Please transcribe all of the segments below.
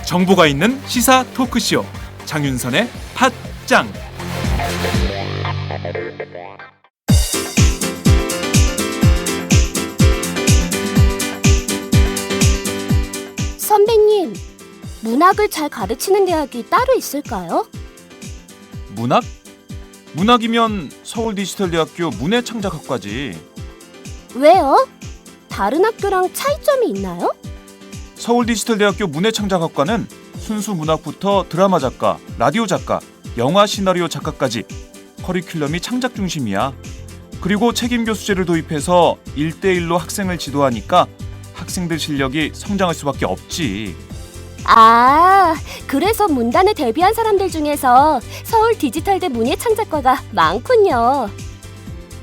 정보가 있는 시사 토크쇼 장윤선의 팟짱. 선배님, 문학을 잘 가르치는 대학이 따로 있을까요? 문학? 문학이면 서울디지털대학교 문해창작학과지. 왜요? 다른 학교랑 차이점이 있나요? 서울디지털대학교 문해창작학과는 순수 문학부터 드라마 작가, 라디오 작가, 영화 시나리오 작가까지 커리큘럼이 창작 중심이야. 그리고 책임 교수제를 도입해서 1대1로 학생을 지도하니까 학생들 실력이 성장할 수밖에 없지. 아, 그래서 문단에 데뷔한 사람들 중에서 서울 디지털대 문예창작과가 많군요.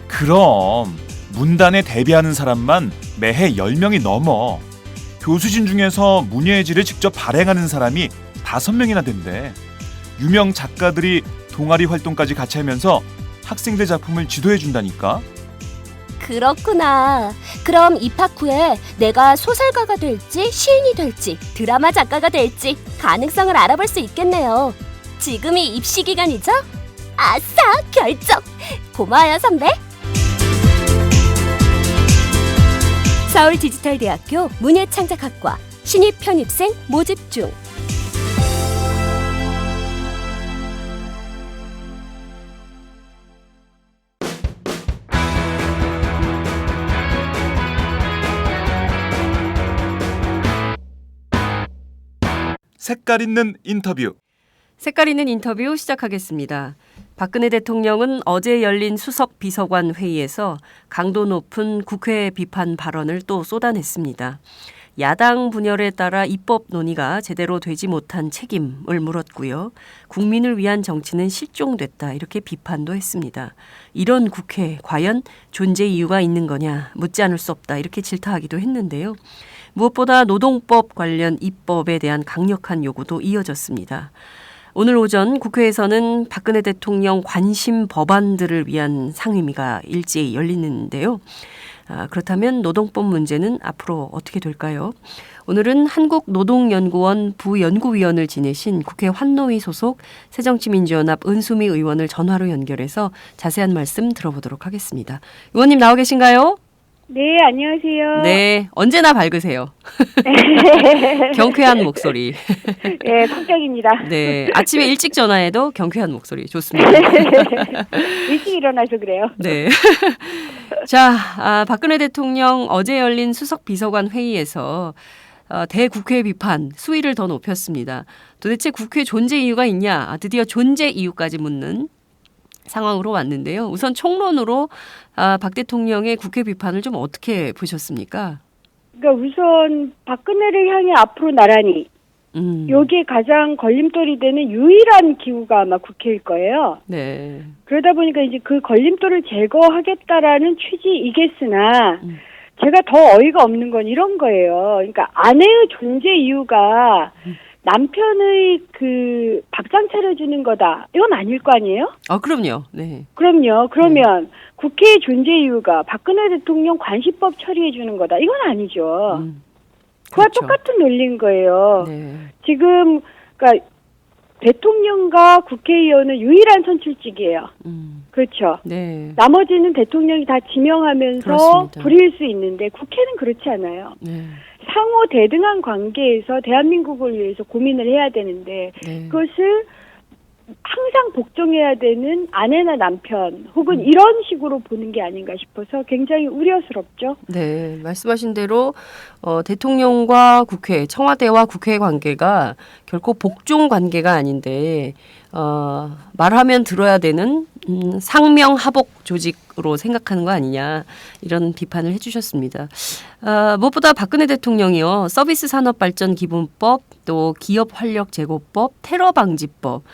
그럼 문단에 데뷔하는 사람만 매해 10명이 넘어. 교수진 중에서 문예의 질을 직접 발행하는 사람이 5명이나 된대. 유명 작가들이 동아리 활동까지 같이 하면서 학생들 작품을 지도해 준다니까. 그렇구나. 그럼 입학 후에 내가 소설가가 될지 시인이 될지 드라마 작가가 될지 가능성을 알아볼 수 있겠네요. 지금이 입시 기간이죠? 아싸, 결정! 고마워요, 선배. 서울디지털대학교 문예창작학과 신입 편입생 모집 중. 색깔 있는 인터뷰. 색깔 있는 인터뷰 시작하겠습니다. 박근혜 대통령은 어제 열린 수석 비서관 회의에서 강도 높은 국회 비판 발언을 또 쏟아냈습니다. 야당 분열에 따라 입법 논의가 제대로 되지 못한 책임을 물었고요. 국민을 위한 정치는 실종됐다, 이렇게 비판도 했습니다. 이런 국회 과연 존재 이유가 있는 거냐 묻지 않을 수 없다, 이렇게 질타하기도 했는데요. 무엇보다 노동법 관련 입법에 대한 강력한 요구도 이어졌습니다. 오늘 오전 국회에서는 박근혜 대통령 관심 법안들을 위한 상임위가 일제히 열리는데요. 그렇다면 노동법 문제는 앞으로 어떻게 될까요? 오늘은 한국노동연구원 부연구위원을 지내신 국회 환노위 소속 새정치민주연합 은수미 의원을 전화로 연결해서 자세한 말씀 들어보도록 하겠습니다. 의원님 나와 계신가요? 네, 안녕하세요. 네, 언제나 밝으세요. 경쾌한 목소리. 네, 성격입니다. 네, 아침에 일찍 전화해도 경쾌한 목소리 좋습니다. 일찍 일어나서 그래요. 네. 자, 박근혜 대통령 어제 열린 수석 비서관 회의에서 대국회 비판 수위를 더 높였습니다. 도대체 국회 존재 이유가 있냐? 드디어 존재 이유까지 묻는 상황으로 왔는데요. 우선 총론으로 박 대통령의 국회 비판을 좀 어떻게 보셨습니까? 그러니까 우선 박근혜를 향해 앞으로 나란히 여기에 가장 걸림돌이 되는 유일한 기구가 아마 국회일 거예요. 네. 그러다 보니까 이제 그 걸림돌을 제거하겠다라는 취지이겠으나 제가 더 어이가 없는 건 이런 거예요. 그러니까 아내의 존재 이유가 남편의 그 밥상 차려주는 거다, 이건 아닐 거 아니에요? 그럼요. 네. 그럼요. 그러면 국회의 존재 이유가 박근혜 대통령 관시법 처리해 주는 거다, 이건 아니죠. 그와 그렇죠. 똑같은 논리인 거예요. 네. 지금 그러니까 대통령과 국회의원은 유일한 선출직이에요. 그렇죠. 네. 나머지는 대통령이 다 지명하면서 그렇습니다. 부릴 수 있는데 국회는 그렇지 않아요. 네. 상호 대등한 관계에서 대한민국을 위해서 고민을 해야 되는데 네. 그것을 항상 복종해야 되는 아내나 남편 혹은 이런 식으로 보는 게 아닌가 싶어서 굉장히 우려스럽죠. 네, 말씀하신 대로 대통령과 국회, 청와대와 국회의 관계가 결코 복종 관계가 아닌데 말하면 들어야 되는 상명하복 조직으로 생각하는 거 아니냐, 이런 비판을 해주셨습니다. 무엇보다 박근혜 대통령이요, 서비스 산업발전 기본법, 또 기업 활력 제고법, 테러 방지법,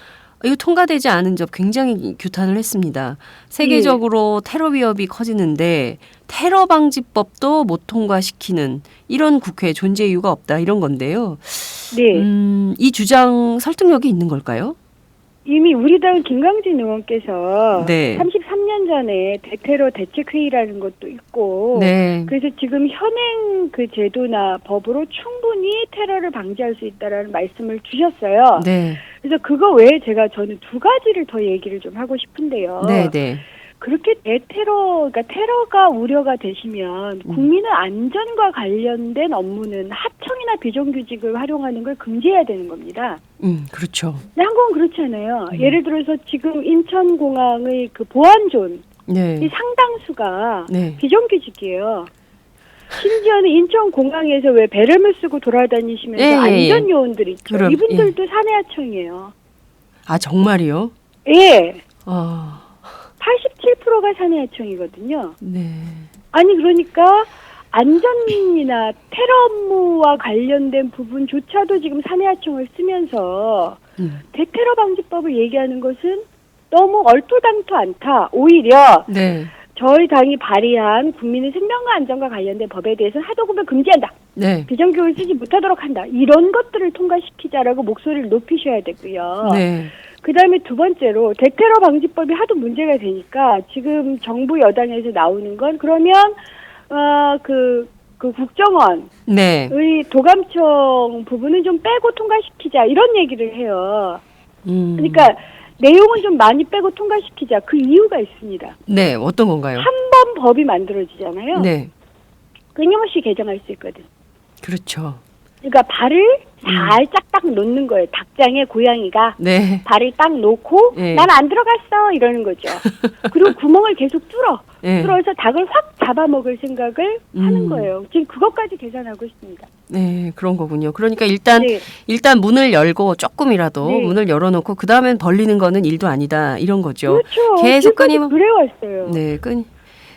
이거 통과되지 않은 점 굉장히 규탄을 했습니다. 세계적으로 테러 위협이 커지는데 테러 방지법도 못 통과시키는 이런 국회 존재 이유가 없다, 이런 건데요. 네. 이 주장 설득력이 있는 걸까요? 이미 우리 당 김광진 의원께서 네. 33년 전에 대테러 대책회의라는 것도 있고 네. 그래서 지금 현행 그 제도나 법으로 충분히 테러를 방지할 수 있다라는 말씀을 주셨어요. 네. 그래서 그거 외에 저는 두 가지를 더 얘기를 좀 하고 싶은데요. 네. 네. 그렇게 그러니까 테러가 우려가 되시면 국민의 안전과 관련된 업무는 하청이나 비정규직을 활용하는 걸 금지해야 되는 겁니다. 그렇죠. 근데 한국은 그렇지 않아요. 예를 들어서 지금 인천공항의 그 보안존 네. 이 상당수가 네. 비정규직이에요. 심지어는 인천공항에서 왜 배럴물 쓰고 돌아다니시면서 예, 예, 예. 안전요원들이 있죠. 그럼, 이분들도 사내하청이에요. 아, 정말이요? 예. 87%가 사내하청이거든요. 네. 아니 그러니까 안전이나 테러 업무와 관련된 부분조차도 지금 사내하청을 쓰면서 대테러 방지법을 얘기하는 것은 너무 얼토당토 않다. 오히려 네. 저희 당이 발의한 국민의 생명과 안전과 관련된 법에 대해서는 하도급을 금지한다. 네. 비정규직을 쓰지 못하도록 한다. 이런 것들을 통과시키자라고 목소리를 높이셔야 되고요. 네. 그다음에 두 번째로 대테러 방지법이 하도 문제가 되니까 지금 정부 여당에서 나오는 건 그러면 그 국정원의 네. 도감청 부분은 좀 빼고 통과시키자 이런 얘기를 해요. 그러니까 내용은 좀 많이 빼고 통과시키자. 그 이유가 있습니다. 네. 어떤 건가요? 한 번 법이 만들어지잖아요. 네. 끊임없이 개정할 수 있거든. 그렇죠. 그러니까 발을 살짝 딱 놓는 거예요. 닭장에 고양이가 네. 발을 딱 놓고 네. 난 안 들어갔어 이러는 거죠. 그리고 구멍을 계속 뚫어. 네. 뚫어서 닭을 확 잡아먹을 생각을 하는 거예요. 지금 그것까지 계산하고 있습니다. 네, 그런 거군요. 그러니까 일단 네. 문을 열고 조금이라도 네. 문을 열어놓고 그 다음엔 벌리는 거는 일도 아니다 이런 거죠. 그렇죠. 계속 지금까지 그래왔어요. 네,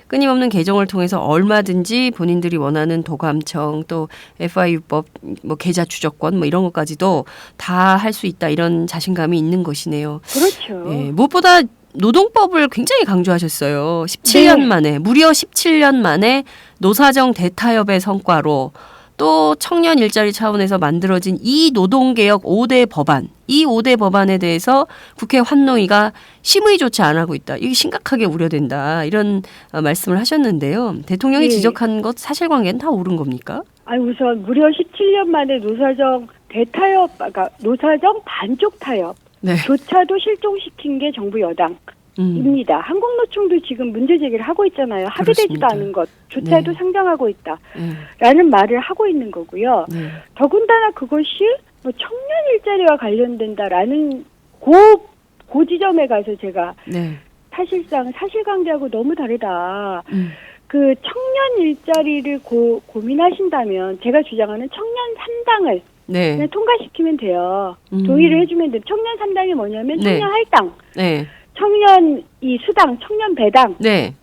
끊임없는 개정을 통해서 얼마든지 본인들이 원하는 도감청 또 FIU법 뭐 계좌 추적권 뭐 이런 것까지도 다 할 수 있다 이런 자신감이 있는 것이네요. 그렇죠. 네, 무엇보다 노동법을 굉장히 강조하셨어요. 17년 네. 만에 무려 17년 만에 노사정 대타협의 성과로 또 청년 일자리 차원에서 만들어진 이 노동개혁 5대 법안, 이 5대 법안에 대해서 국회 환노위가 심의조차 안 하고 있다. 이게 심각하게 우려된다. 이런 말씀을 하셨는데요. 대통령이 네. 지적한 것 사실관계는 다 옳은 겁니까? 아니 우선 무려 17년 만에 노사정 대타협, 그러니까 노사정 반쪽 타협 네. 조차도 실종시킨 게 정부 여당입니다. 한국노총도 지금 문제 제기를 하고 있잖아요. 합의되지도 그렇습니다. 않은 것조차도 네. 상정하고 있다라는 네. 말을 하고 있는 거고요. 네. 더군다나 그것이 뭐 청년 일자리와 관련된다라는 그 지점에 가서 제가 네. 사실상 사실관계하고 너무 다르다. 그 청년 일자리를 고민하신다면 제가 주장하는 청년 3당을 네. 그냥 통과시키면 돼요. 동의를 해주면 돼요. 청년 3당이 뭐냐면 네. 청년 할당, 네. 청년 이 수당, 청년 배당 네.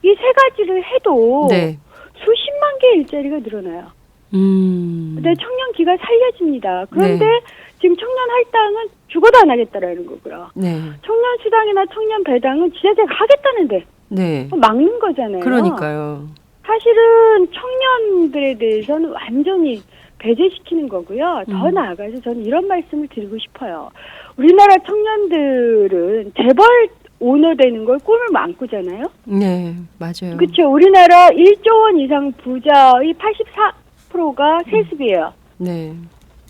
이 세 가지를 해도 네. 수십만 개의 일자리가 늘어나요. 근데 청년 기가 살려집니다. 그런데 네. 지금 청년 할당은 죽어도 안 하겠다라는 거고요. 네. 청년 수당이나 청년 배당은 지자체가 하겠다는데 네. 막는 거잖아요. 그러니까요. 사실은 청년들에 대해서는 완전히 배제시키는 거고요. 더 나아가서 저는 이런 말씀을 드리고 싶어요. 우리나라 청년들은 재벌 오너 되는 걸 꿈을 안꾸잖아요. 네, 맞아요. 그렇죠. 우리나라 1조 원 이상 부자의 84%가 세습이에요. 네.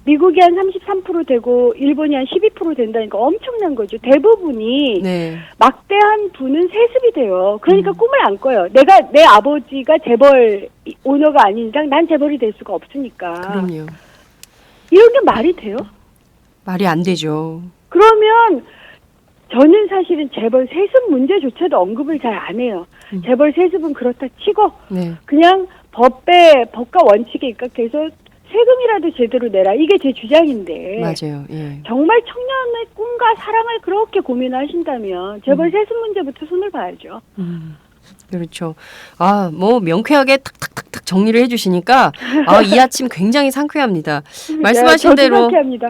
미국이 한 33% 되고 일본이 한 12% 된다니까 엄청난 거죠. 대부분이 네. 막대한 부는 세습이 돼요. 그러니까 꿈을 안 꿔요. 내 아버지가 재벌 오너가 아닌 이상 난 재벌이 될 수가 없으니까. 그럼요. 이런 게 말이 돼요? 말이 안 되죠. 그러면 저는 사실은 재벌 세습 문제조차도 언급을 잘 안 해요. 재벌 세습은 그렇다 치고 네. 그냥 법과 원칙에 입각해서 세금이라도 제대로 내라. 이게 제 주장인데. 맞아요. 예. 정말 청년의 꿈과 사랑을 그렇게 고민하신다면 재벌 세습 문제부터 손을 봐야죠. 그렇죠. 아, 뭐 명쾌하게 탁탁탁탁 정리를 해주시니까 이 아침 굉장히 상쾌합니다. 말씀하신 저도 대로 상쾌합니다.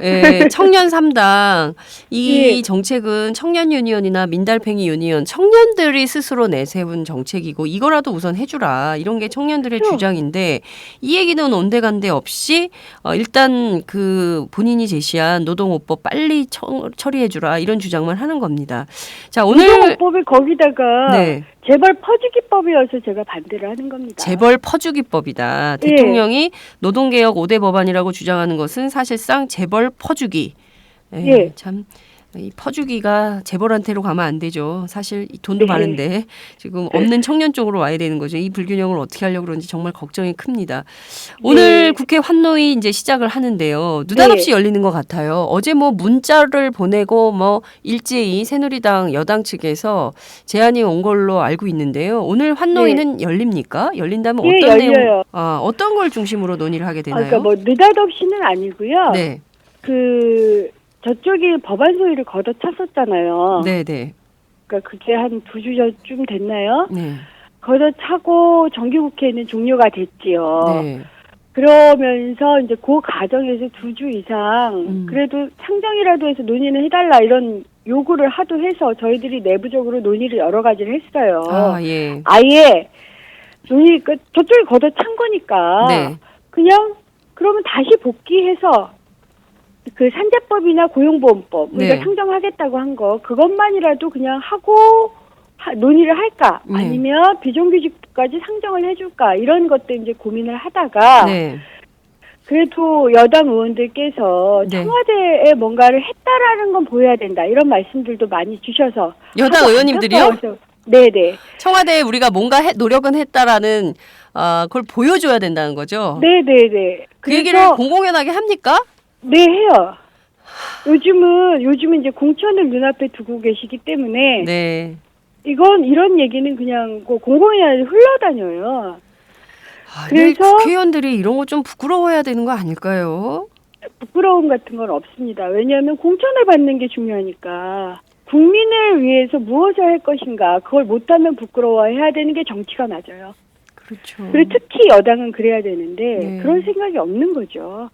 청년 3당 이 예. 정책은 청년 유니언이나 민달팽이 유니언 청년들이 스스로 내세운 정책이고 이거라도 우선 해주라 이런 게 청년들의 그렇죠. 주장인데 이 얘기는 온데간데 없이 일단 그 본인이 제시한 노동호법 빨리 처리해주라 이런 주장만 하는 겁니다. 자 오늘 노동법이 거기다가 네. 재벌 퍼주기법이어서 제가 반대를 하는 겁니다. 재벌 퍼주기법이다. 예. 대통령이 노동개혁 5대 법안이라고 주장하는 것은 사실상 재벌 퍼주기. 예. 참. 이 퍼주기가 재벌한테로 가면 안 되죠. 사실 이 돈도 네. 많은데 지금 없는 청년 쪽으로 와야 되는 거죠. 이 불균형을 어떻게 하려고 그러는지 정말 걱정이 큽니다. 오늘 네. 국회 환노위 이제 시작을 하는데요. 느닷없이 열리는 것 같아요. 어제 뭐 문자를 보내고 뭐 일제히 새누리당 여당 측에서 제안이 온 걸로 알고 있는데요. 오늘 환노위는 열립니까? 열린다면 예, 어떤 내용, 열려요. 어떤 걸 중심으로 논의를 하게 되나요? 그러니까 뭐 느닷없이는 아니고요. 네, 저쪽이 법안 소위를 걷어찼었잖아요. 네, 네, 그러니까 그게 한 2주 전쯤 됐나요? 네, 걷어차고 정기국회는 종료가 됐지요. 네. 그러면서 이제 그 과정에서 2주 이상 그래도 상정이라도 해서 논의는 해달라 이런 요구를 하도 해서 저희들이 내부적으로 논의를 여러 가지를 했어요. 예. 아예 논의 저쪽이 걷어찬 거니까 네. 그냥 그러면 다시 복귀해서 그 산재법이나 고용보험법 우리가 네. 상정하겠다고 한 거 그것만이라도 그냥 하고 논의를 할까 네. 아니면 비정규직까지 상정을 해줄까 이런 것들 이제 고민을 하다가 네. 그래도 여당 의원들께서 네. 청와대에 뭔가를 했다라는 건 보여야 된다 이런 말씀들도 많이 주셔서 여당 하도 의원님들이요? 안타까워서 네네 청와대에 우리가 뭔가 노력은 했다라는 그걸 보여줘야 된다는 거죠. 네네네 그 얘기를 공공연하게 합니까? 네 해요. 요즘은 이제 공천을 눈앞에 두고 계시기 때문에 네. 이런 얘기는 그냥 공공연하게 흘러다녀요. 그래서 국회의원들이 이런 거 좀 부끄러워해야 되는 거 아닐까요? 부끄러움 같은 건 없습니다. 왜냐하면 공천을 받는 게 중요하니까. 국민을 위해서 무엇을 할 것인가 그걸 못하면 부끄러워해야 되는 게 정치가 맞아요. 그렇죠. 그리고 특히 여당은 그래야 되는데 네. 그런 생각이 없는 거죠.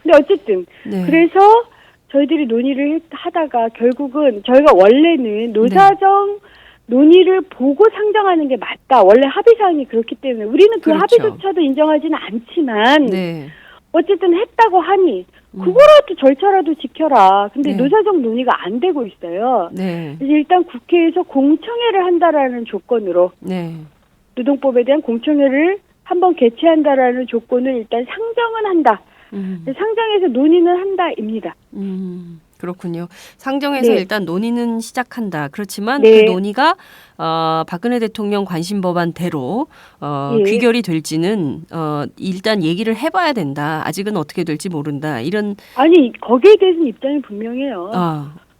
근데 어쨌든 네. 그래서 저희들이 논의를 하다가 결국은 저희가 원래는 노사정 논의를 보고 상정하는 게 맞다. 원래 합의사항이 그렇기 때문에 우리는 그 그렇죠. 합의조차도 인정하지는 않지만 네. 어쨌든 했다고 하니 그거라도 절차라도 지켜라. 근데 네. 노사정 논의가 안 되고 있어요. 네. 그래서 일단 국회에서 공청회를 한다라는 조건으로 네. 노동법에 대한 공청회를 한번 개최한다라는 조건을 일단 상정은 한다. 상정해서 논의는 한다입니다. 그렇군요. 상정해서 네. 일단 논의는 시작한다. 그렇지만 네. 그 논의가 박근혜 대통령 관심 법안대로 예. 귀결이 될지는 일단 얘기를 해봐야 된다. 아직은 어떻게 될지 모른다. 이런 아니 거기에 대해서는 입장이 분명해요.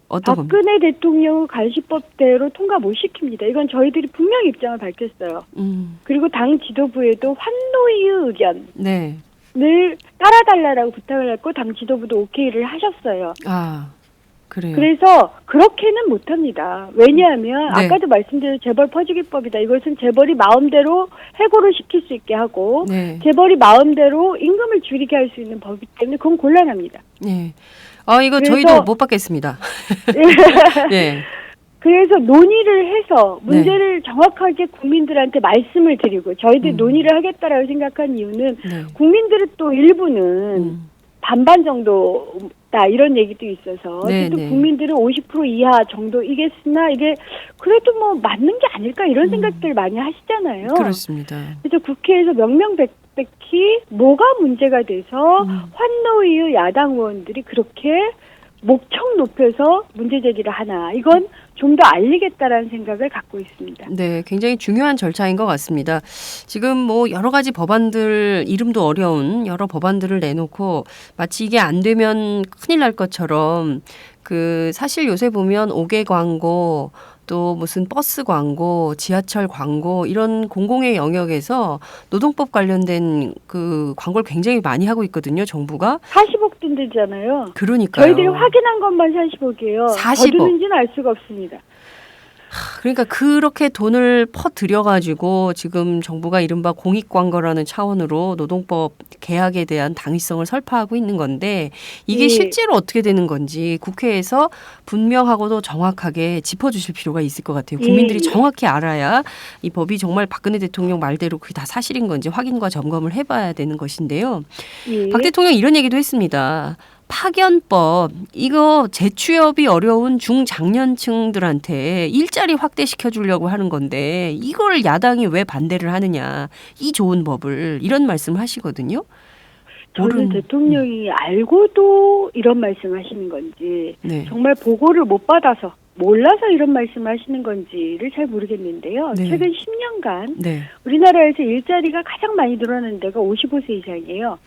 어떤 겁니까? 박근혜 대통령을 관시법대로 통과 못 시킵니다. 이건 저희들이 분명히 입장을 밝혔어요. 그리고 당 지도부에도 환노위의 의견을 네. 따라달라고 부탁을 했고 당 지도부도 오케이를 하셨어요. 그래요. 그래서 그렇게는 못합니다. 왜냐하면 네. 아까도 말씀드린 재벌 퍼주기법이다. 이것은 재벌이 마음대로 해고를 시킬 수 있게 하고 네. 재벌이 마음대로 임금을 줄이게 할 수 있는 법이기 때문에 그건 곤란합니다. 네. 이거 그래서- 저희도 못 받겠습니다. 네. 그래서 논의를 해서 문제를 정확하게 국민들한테 말씀을 드리고 저희들이 논의를 하겠다라고 생각한 이유는 네. 국민들의 또 일부는 반반 정도다 이런 얘기도 있어서 네, 또 네. 국민들은 50% 이하 정도이겠으나 이게 그래도 뭐 맞는 게 아닐까 이런 생각들 많이 하시잖아요. 그렇습니다. 그래서 국회에서 명명백백히 뭐가 문제가 돼서 환노위의 야당 의원들이 그렇게 목청 높여서 문제 제기를 하나 이건 좀 더 알리겠다라는 생각을 갖고 있습니다. 네, 굉장히 중요한 절차인 것 같습니다. 지금 뭐 여러 가지 법안들, 이름도 어려운 여러 법안들을 내놓고 마치 이게 안 되면 큰일 날 것처럼 사실 요새 보면 옥외 광고 또 무슨 버스 광고, 지하철 광고 이런 공공의 영역에서 노동법 관련된 그 광고를 굉장히 많이 하고 있거든요, 정부가. 40억 든대잖아요. 그러니까요. 저희들이 확인한 것만 40억이에요. 40억. 더 드는지는 알 수가 없습니다. 그러니까 그렇게 돈을 퍼들여가지고 지금 정부가 이른바 공익광고라는 차원으로 노동법 개혁에 대한 당위성을 설파하고 있는 건데 이게 예. 실제로 어떻게 되는 건지 국회에서 분명하고도 정확하게 짚어주실 필요가 있을 것 같아요. 국민들이 예. 정확히 알아야 이 법이 정말 박근혜 대통령 말대로 그게 다 사실인 건지 확인과 점검을 해봐야 되는 것인데요. 예. 박 대통령 이런 얘기도 했습니다. 파견법 이거 재취업이 어려운 중장년층들한테 일자리 확대시켜 주려고 하는 건데 이걸 야당이 왜 반대를 하느냐 이 좋은 법을 이런 말씀을 하시거든요. 저는 대통령이 알고도 이런 말씀하시는 건지 네. 정말 보고를 못 받아서 몰라서 이런 말씀하시는 건지를 잘 모르겠는데요. 네. 최근 10년간 네. 우리나라에서 일자리가 가장 많이 늘어난 데가 55세 이상이에요.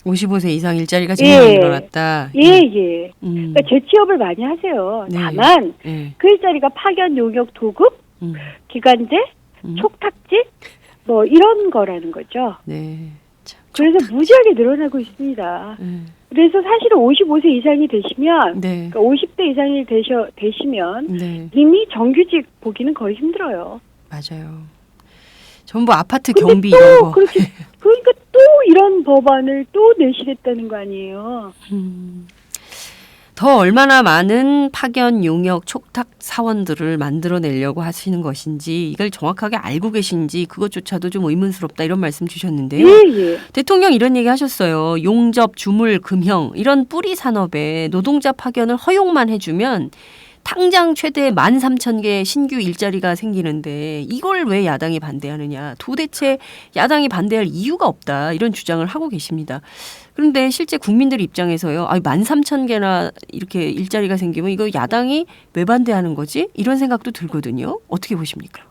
55세 이상 일자리가 제일 많이 늘어났다. 예. 그러니까 재취업을 많이 하세요. 네. 다만 네. 그 일자리가 파견, 용역, 도급, 기간제, 촉탁지 뭐 이런 거라는 거죠. 네. 참, 그래서 무지하게 늘어나고 있습니다. 그래서 사실은 55세 이상이 되시면 네. 그러니까 50대 이상이 되시면 네. 이미 정규직 보기는 거의 힘들어요. 맞아요. 전부 아파트 근데 경비 또 이런 거. 그러니까 또 이런 법안을 또 내시겠다는 거 아니에요. 더 얼마나 많은 파견, 용역, 촉탁 사원들을 만들어내려고 하시는 것인지 이걸 정확하게 알고 계신지 그것조차도 좀 의문스럽다 이런 말씀 주셨는데요. 예. 대통령 이런 얘기 하셨어요. 용접, 주물, 금형 이런 뿌리 산업에 노동자 파견을 허용만 해주면 당장 최대 13,000개 신규 일자리가 생기는데 이걸 왜 야당이 반대하느냐. 도대체 야당이 반대할 이유가 없다. 이런 주장을 하고 계십니다. 그런데 실제 국민들 입장에서요. 13,000개나 이렇게 일자리가 생기면 이거 야당이 왜 반대하는 거지? 이런 생각도 들거든요. 어떻게 보십니까?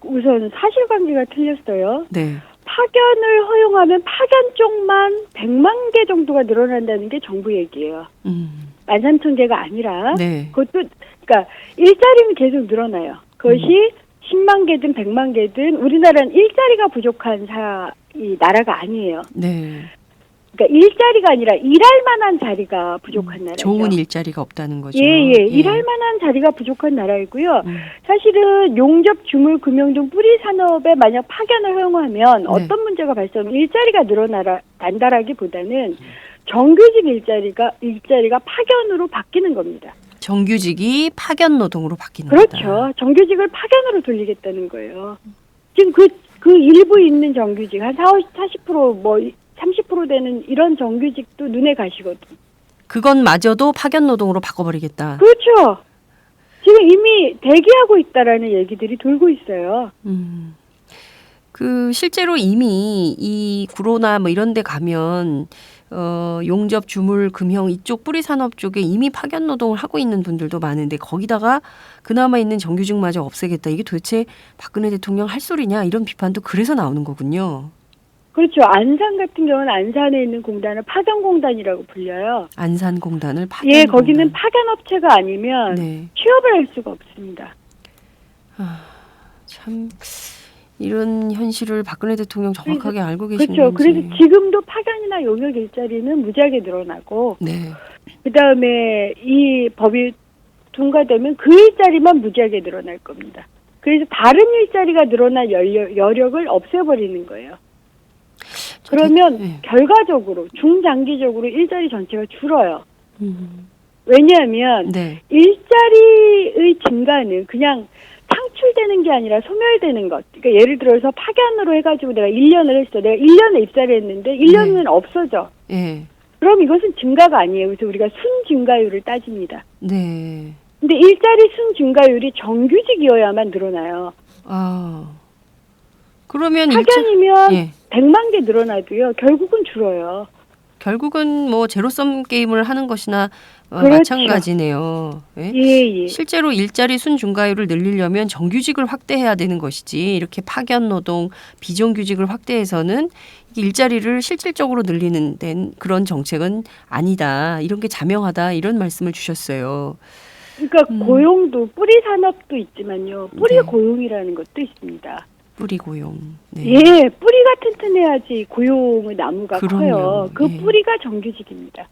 우선 사실관계가 틀렸어요. 네. 파견을 허용하면 파견 쪽만 100만 개 정도가 늘어난다는 게 정부 얘기예요. 13,000개가 아니라 네. 그것도 그러니까 일자리는 계속 늘어나요. 그것이 10만 개든 100만 개든 우리나라는 일자리가 부족한 이 나라가 아니에요. 네. 그러니까 일자리가 아니라 일할 만한 자리가 부족한 나라죠. 좋은 일자리가 없다는 거죠. 예. 일할 만한 자리가 부족한 나라이고요. 사실은 용접, 주물, 금융 등 뿌리 산업에 만약 파견을 허용하면 어떤 문제가 발생하면 일자리가 난다라기보다는 정규직 일자리가 파견으로 바뀌는 겁니다. 정규직이 파견 노동으로 바뀌는 그렇죠. 거다. 정규직을 파견으로 돌리겠다는 거예요. 지금 그 일부 있는 정규직 한 40% 뭐 30% 되는 이런 정규직도 눈에 가시거든. 그것마저도 파견 노동으로 바꿔버리겠다. 그렇죠. 지금 이미 대기하고 있다라는 얘기들이 돌고 있어요. 그 실제로 이미 이 구로나 뭐 이런 데 가면 용접, 주물, 금형 이쪽 뿌리 산업 쪽에 이미 파견 노동을 하고 있는 분들도 많은데 거기다가 그나마 있는 정규직마저 없애겠다. 이게 도대체 박근혜 대통령 할 소리냐 이런 비판도 그래서 나오는 거군요. 그렇죠. 안산 같은 경우는 안산에 있는 공단을 파견공단이라고 불려요. 안산공단을 파견. 예, 거기는 파견업체가 아니면 네. 취업을 할 수가 없습니다. 참 이런 현실을 박근혜 대통령 정확하게 알고 계신 그렇죠. 건지. 그래서 지금도 파견이나 용역 일자리는 무지하게 늘어나고 네. 그다음에 이 법이 통과되면 그 일자리만 무지하게 늘어날 겁니다. 그래서 다른 일자리가 늘어날 여력을 없애버리는 거예요. 그러면 네. 결과적으로 중장기적으로 일자리 전체가 줄어요. 왜냐하면 네. 일자리의 증가는 그냥 창출되는 게 아니라 소멸되는 것. 그러니까 예를 들어서 파견으로 해가지고 내가 1년을 했어. 내가 1년에 입사를 했는데 1년은 없어져. 네. 그럼 이것은 증가가 아니에요. 그래서 우리가 순증가율을 따집니다. 네. 근데 일자리 순증가율이 정규직이어야만 늘어나요. 그러면 파견이면 예. 100만 개 늘어나도요. 결국은 줄어요. 결국은 뭐 제로섬 게임을 하는 것이나 그렇죠. 마찬가지네요. 예? 예. 실제로 일자리 순중가율을 늘리려면 정규직을 확대해야 되는 것이지 이렇게 파견 노동, 비정규직을 확대해서는 일자리를 실질적으로 늘리는 데는 그런 정책은 아니다. 이런 게 자명하다. 이런 말씀을 주셨어요. 그러니까 고용도 뿌리 산업도 있지만요. 뿌리 네. 고용이라는 것도 있습니다. 뿌리 고용. 네. 예, 뿌리가 튼튼해야지 고용의 나무가 그럼요. 커요. 그 예. 뿌리가 정규직입니다.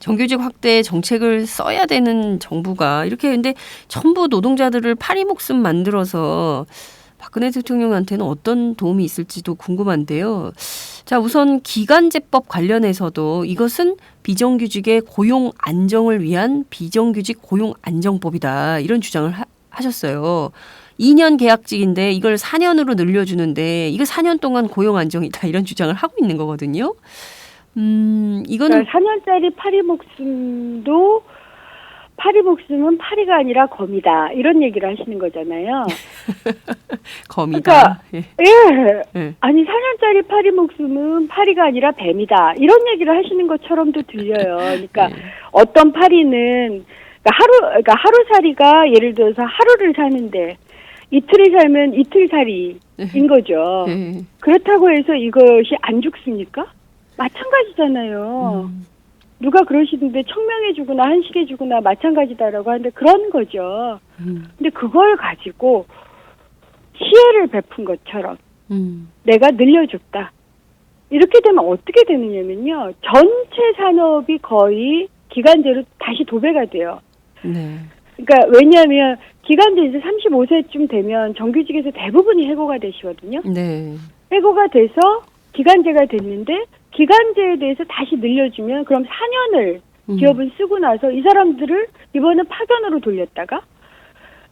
정규직 확대 정책을 써야 되는 정부가 이렇게 근데 전부 노동자들을 파리 목숨 만들어서 박근혜 대통령한테는 어떤 도움이 있을지도 궁금한데요. 자, 우선 기간제법 관련해서도 이것은 비정규직의 고용 안정을 위한 비정규직 고용 안정법이다. 이런 주장을 하셨어요. 2년 계약직인데 이걸 4년으로 늘려주는데 이거 4년 동안 고용 안정이다. 이런 주장을 하고 있는 거거든요. 이거는 그러니까 4년짜리 파리 목숨도 파리 목숨은 파리가 아니라 검이다. 이런 얘기를 하시는 거잖아요. 검이다. 그러니까, 예. 예. 아니 4년짜리 파리 목숨은 파리가 아니라 뱀이다. 이런 얘기를 하시는 것처럼도 들려요. 그러니까 네. 어떤 파리는 그러니까 하루살이가 예를 들어서 하루를 사는데 이틀을 살면 이틀살이인 거죠. 예. 그렇다고 해서 이것이 안 죽습니까? 마찬가지잖아요. 누가 그러시던데 청명해주거나 한식해주거나 마찬가지다라고 하는데 그런 거죠. 근데 그걸 가지고 시혜를 베푼 것처럼 내가 늘려줬다. 이렇게 되면 어떻게 되느냐면요. 전체 산업이 거의 기간제로 다시 도배가 돼요. 네. 그러니까 왜냐하면 기간제 이제 35세쯤 되면 정규직에서 대부분이 해고가 되시거든요. 네. 해고가 돼서 기간제가 됐는데 기간제에 대해서 다시 늘려주면 그럼 4년을 기업은 쓰고 나서 이 사람들을 이번엔 파견으로 돌렸다가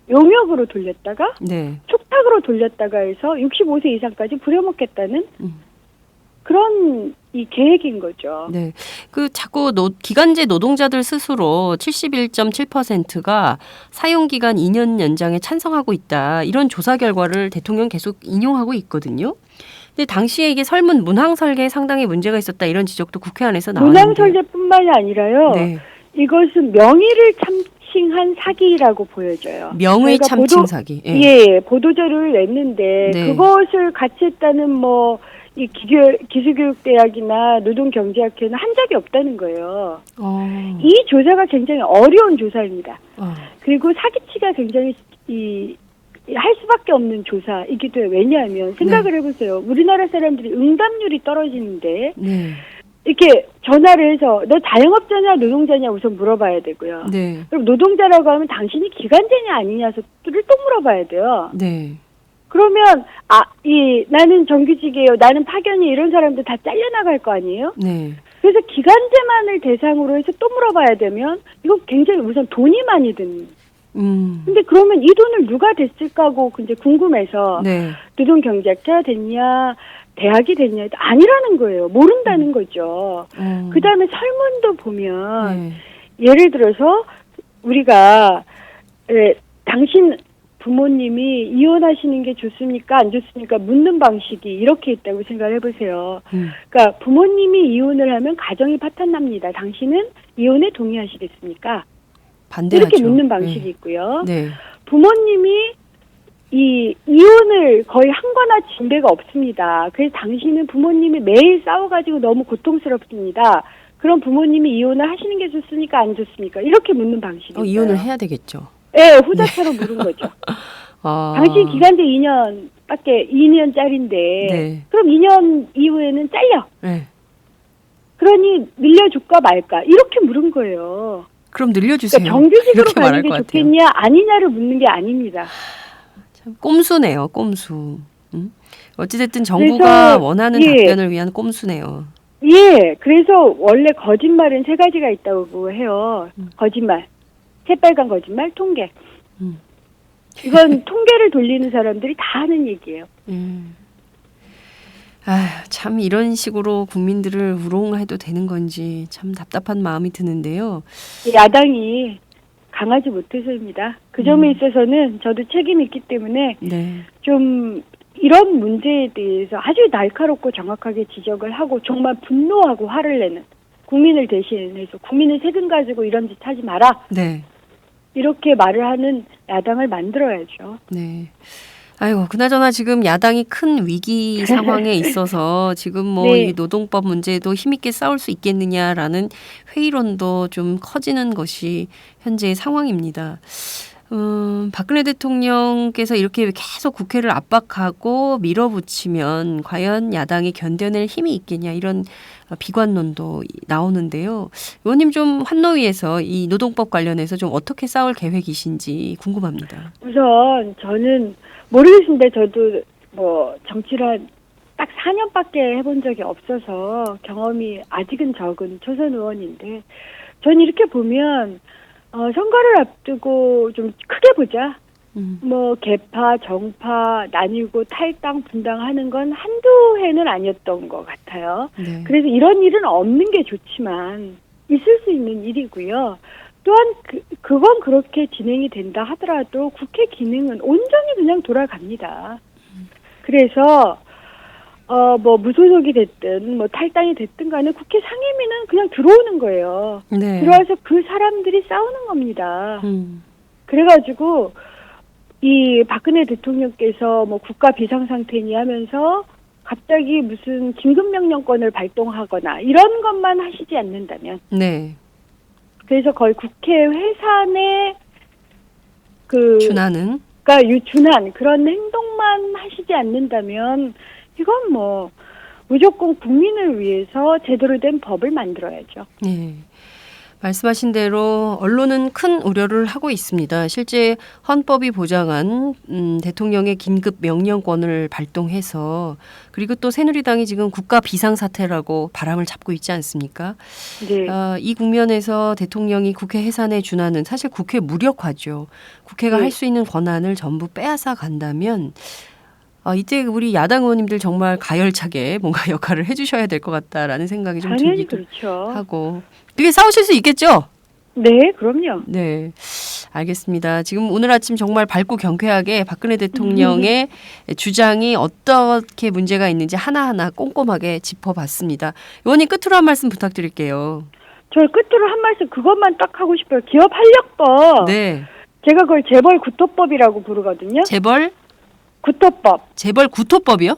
용역으로 돌렸다가 네. 촉탁으로 돌렸다가 해서 65세 이상까지 부려먹겠다는 그런 이 계획인 거죠. 네. 그 자꾸 기간제 노동자들 스스로 71.7%가 사용 기간 2년 연장에 찬성하고 있다. 이런 조사 결과를 대통령 계속 인용하고 있거든요. 근데 당시에 이게 설문 문항 설계에 상당히 문제가 있었다. 이런 지적도 국회 안에서 나왔는데. 문항 설계뿐만이 아니라요. 네. 이것은 명의를 참칭한 사기라고 보여져요. 명의 저희가 참칭 사기. 예. 예, 보도자료를 냈는데 네. 그것을 같이 했다는 뭐 이 기술교육대학이나 노동경제학회는 한 적이 없다는 거예요. 이 조사가 굉장히 어려운 조사입니다. 그리고 사기치가 굉장히 할 수밖에 없는 조사이기도 해요. 왜냐하면 생각을 해보세요. 우리나라 사람들이 응답률이 떨어지는데 네. 이렇게 전화를 해서 너 자영업자냐 노동자냐 우선 물어봐야 되고요. 네. 그럼 노동자라고 하면 당신이 기간제냐 아니냐를 또 물어봐야 돼요. 네. 그러면 나는 정규직이에요. 나는 파견이 이런 사람들 다 잘려나갈 거 아니에요? 네. 그래서 기간제만을 대상으로 해서 또 물어봐야 되면 이거 굉장히 우선 돈이 많이 드는. 근데 그러면 이 돈을 누가 댔을까 하고 이제 궁금해서 네. 노동경제학회가 됐냐 대학이 됐냐 아니라는 거예요. 모른다는 거죠. 그다음에 설문도 보면 네. 예를 들어서 우리가 당신 부모님이 이혼하시는 게 좋습니까? 안 좋습니까? 묻는 방식이 이렇게 있다고 생각을 해보세요. 그러니까 부모님이 이혼을 하면 가정이 파탄납니다. 당신은 이혼에 동의하시겠습니까? 반대하죠. 이렇게 묻는 방식이 있고요. 네. 부모님이 이혼을 거의 한거나 진배가 없습니다. 그래서 당신은 부모님이 매일 싸워가지고 너무 고통스럽습니다. 그럼 부모님이 이혼을 하시는 게 좋습니까? 안 좋습니까? 이렇게 묻는 방식이 있어요. 이혼을 해야 되겠죠. 네, 후자처럼 물은 거죠. 당신 기간제 2년짜리인데 네. 그럼 2년 이후에는 잘려. 네. 그러니 늘려줄까 말까 이렇게 물은 거예요. 그럼 늘려주세요. 그러니까 정규직으로 이렇게 가는 말할 게 것 같아요. 좋겠냐 아니냐를 묻는 게 아닙니다. 참 꼼수네요. 꼼수. 어찌됐든 정부가 원하는 답변을 위한 꼼수네요. 예, 그래서 원래 거짓말은 세 가지가 있다고 해요. 거짓말, 새빨간 거짓말, 통계. 이건 통계를 돌리는 사람들이 다 하는 얘기예요. 참 이런 식으로 국민들을 우롱해도 되는 건지 참 답답한 마음이 드는데요. 야당이 강하지 못해서입니다. 그 점에 있어서는 저도 책임이 있기 때문에 네. 좀 이런 문제에 대해서 아주 날카롭고 정확하게 지적을 하고 정말 분노하고 화를 내는 국민을 대신해서 국민의 세금 가지고 이런 짓 하지 마라. 네. 이렇게 말을 하는 야당을 만들어야죠. 네. 아이고, 그나저나 지금 야당이 큰 위기 상황에 있어서 지금 뭐 네. 이 노동법 문제도 힘있게 싸울 수 있겠느냐라는 회의론도 좀 커지는 것이 현재의 상황입니다. 박근혜 대통령께서 이렇게 계속 국회를 압박하고 밀어붙이면 과연 야당이 견뎌낼 힘이 있겠냐 이런 비관론도 나오는데요. 의원님 좀 환노위에서 이 노동법 관련해서 좀 어떻게 싸울 계획이신지 궁금합니다. 우선 저는 모르겠습니다. 저도 뭐 정치를 딱 4년밖에 해본 적이 없어서 경험이 아직은 적은 초선 의원인데 저는 이렇게 보면 선거를 앞두고 좀 크게 보자. 뭐 개파, 정파 나뉘고 탈당, 분당하는 건 한두 해는 아니었던 것 같아요. 네. 그래서 이런 일은 없는 게 좋지만 있을 수 있는 일이고요. 또한 그건 그렇게 진행이 된다 하더라도 국회 기능은 온전히 그냥 돌아갑니다. 그래서 뭐 무소속이 됐든 뭐 탈당이 됐든 간에 국회 상임위는 그냥 들어오는 거예요. 네. 들어와서 그 사람들이 싸우는 겁니다. 그래가지고 이 박근혜 대통령께서 뭐 국가 비상상태니 하면서 갑자기 무슨 긴급명령권을 발동하거나 이런 것만 하시지 않는다면 네. 그래서 거의 국회 회산에 준하는 준한 그런 행동만 하시지 않는다면 이건 뭐 무조건 국민을 위해서 제대로 된 법을 만들어야죠. 네. 말씀하신 대로 언론은 큰 우려를 하고 있습니다. 실제 헌법이 보장한 대통령의 긴급 명령권을 발동해서 그리고 또 새누리당이 지금 국가 비상사태라고 바람을 잡고 있지 않습니까? 네. 이 국면에서 대통령이 국회 해산에 준하는 사실 국회 무력화죠. 국회가 네. 할 수 있는 권한을 전부 빼앗아 간다면 이때 우리 야당 의원님들 정말 가열차게 뭔가 역할을 해주셔야 될 것 같다라는 생각이 좀 당연히 들기도 그렇죠. 하고 그게 싸우실 수 있겠죠? 네, 그럼요. 네, 알겠습니다. 지금 오늘 아침 정말 밝고 경쾌하게 박근혜 대통령의 주장이 어떻게 문제가 있는지 하나하나 꼼꼼하게 짚어봤습니다. 의원님 끝으로 한 말씀 부탁드릴게요. 저 끝으로 한 말씀 그것만 딱 하고 싶어요. 기업활력법. 네. 제가 그걸 재벌 구토법이라고 부르거든요. 재벌 구토법이요?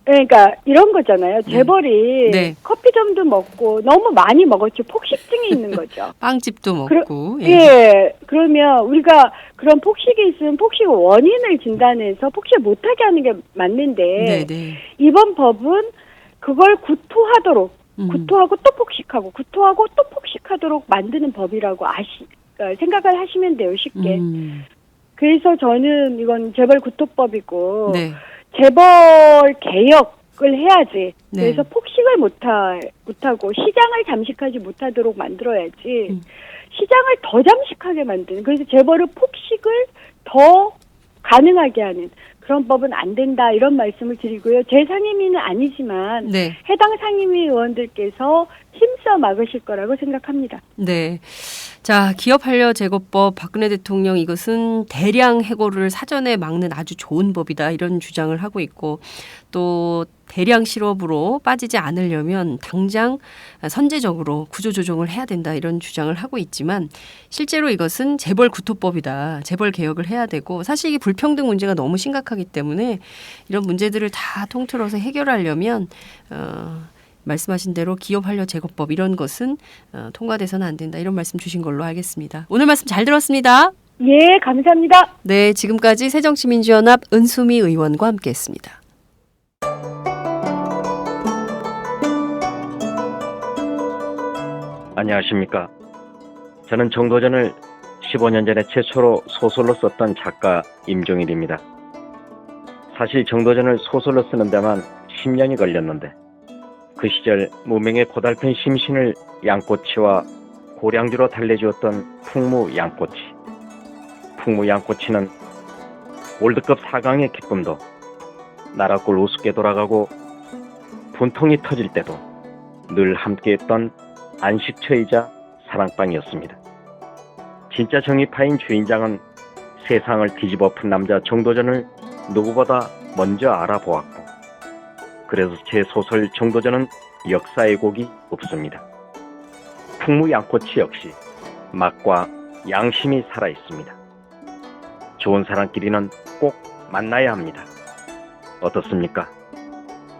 그러니까 이런 거잖아요. 재벌이 네. 커피점도 먹고 너무 많이 먹었죠. 폭식증이 있는 거죠. 빵집도 먹고. 예. 그러면 우리가 그런 폭식이 있으면 폭식 원인을 진단해서 폭식 못하게 하는 게 맞는데 네. 이번 법은 그걸 구토하도록 구토하고 또 폭식하고 구토하고 또 폭식하도록 만드는 법이라고 생각을 하시면 돼요. 쉽게. 그래서 저는 이건 재벌 구토법이고 네. 재벌 개혁을 해야지. 네. 그래서 폭식을 못하고 시장을 잠식하지 못하도록 만들어야지. 시장을 더 잠식하게 만드는. 그래서 재벌의 폭식을 더 가능하게 하는 그런 법은 안 된다 이런 말씀을 드리고요. 제 상임위는 아니지만 네. 해당 상임위 의원들께서 힘써 막으실 거라고 생각합니다. 네. 자, 기업한려 제거법 박근혜 대통령 이것은 대량 해고를 사전에 막는 아주 좋은 법이다 이런 주장을 하고 있고 또 대량 실업으로 빠지지 않으려면 당장 선제적으로 구조조정을 해야 된다 이런 주장을 하고 있지만 실제로 이것은 재벌 구토법이다. 재벌 개혁을 해야 되고 사실 이게 불평등 문제가 너무 심각하기 때문에 이런 문제들을 다 통틀어서 해결하려면 말씀하신 대로 기업한려 제거법 이런 것은 통과돼서는 안 된다 이런 말씀 주신 걸로 알겠습니다. 오늘 말씀 잘 들었습니다. 예, 감사합니다. 네, 지금까지 새정치민주연합 은수미 의원과 함께했습니다. 안녕하십니까. 저는 정도전을 15년 전에 최초로 소설로 썼던 작가 임종일입니다. 사실 정도전을 소설로 쓰는 데만 10년이 걸렸는데 그 시절 무명의 고달픈 심신을 양꼬치와 고량주로 달래주었던 풍무 양꼬치. 풍무 양꼬치는 월드컵 4강의 기쁨도 나라골 우습게 돌아가고 분통이 터질 때도 늘 함께했던 안식처이자 사랑방이었습니다. 진짜 정의파인 주인장은 세상을 뒤집어 푼 남자 정도전을 누구보다 먼저 알아보았고 그래서 제 소설 정도전은 역사의 곡이 없습니다. 풍무 양꼬치 역시 맛과 양심이 살아있습니다. 좋은 사람끼리는 꼭 만나야 합니다. 어떻습니까?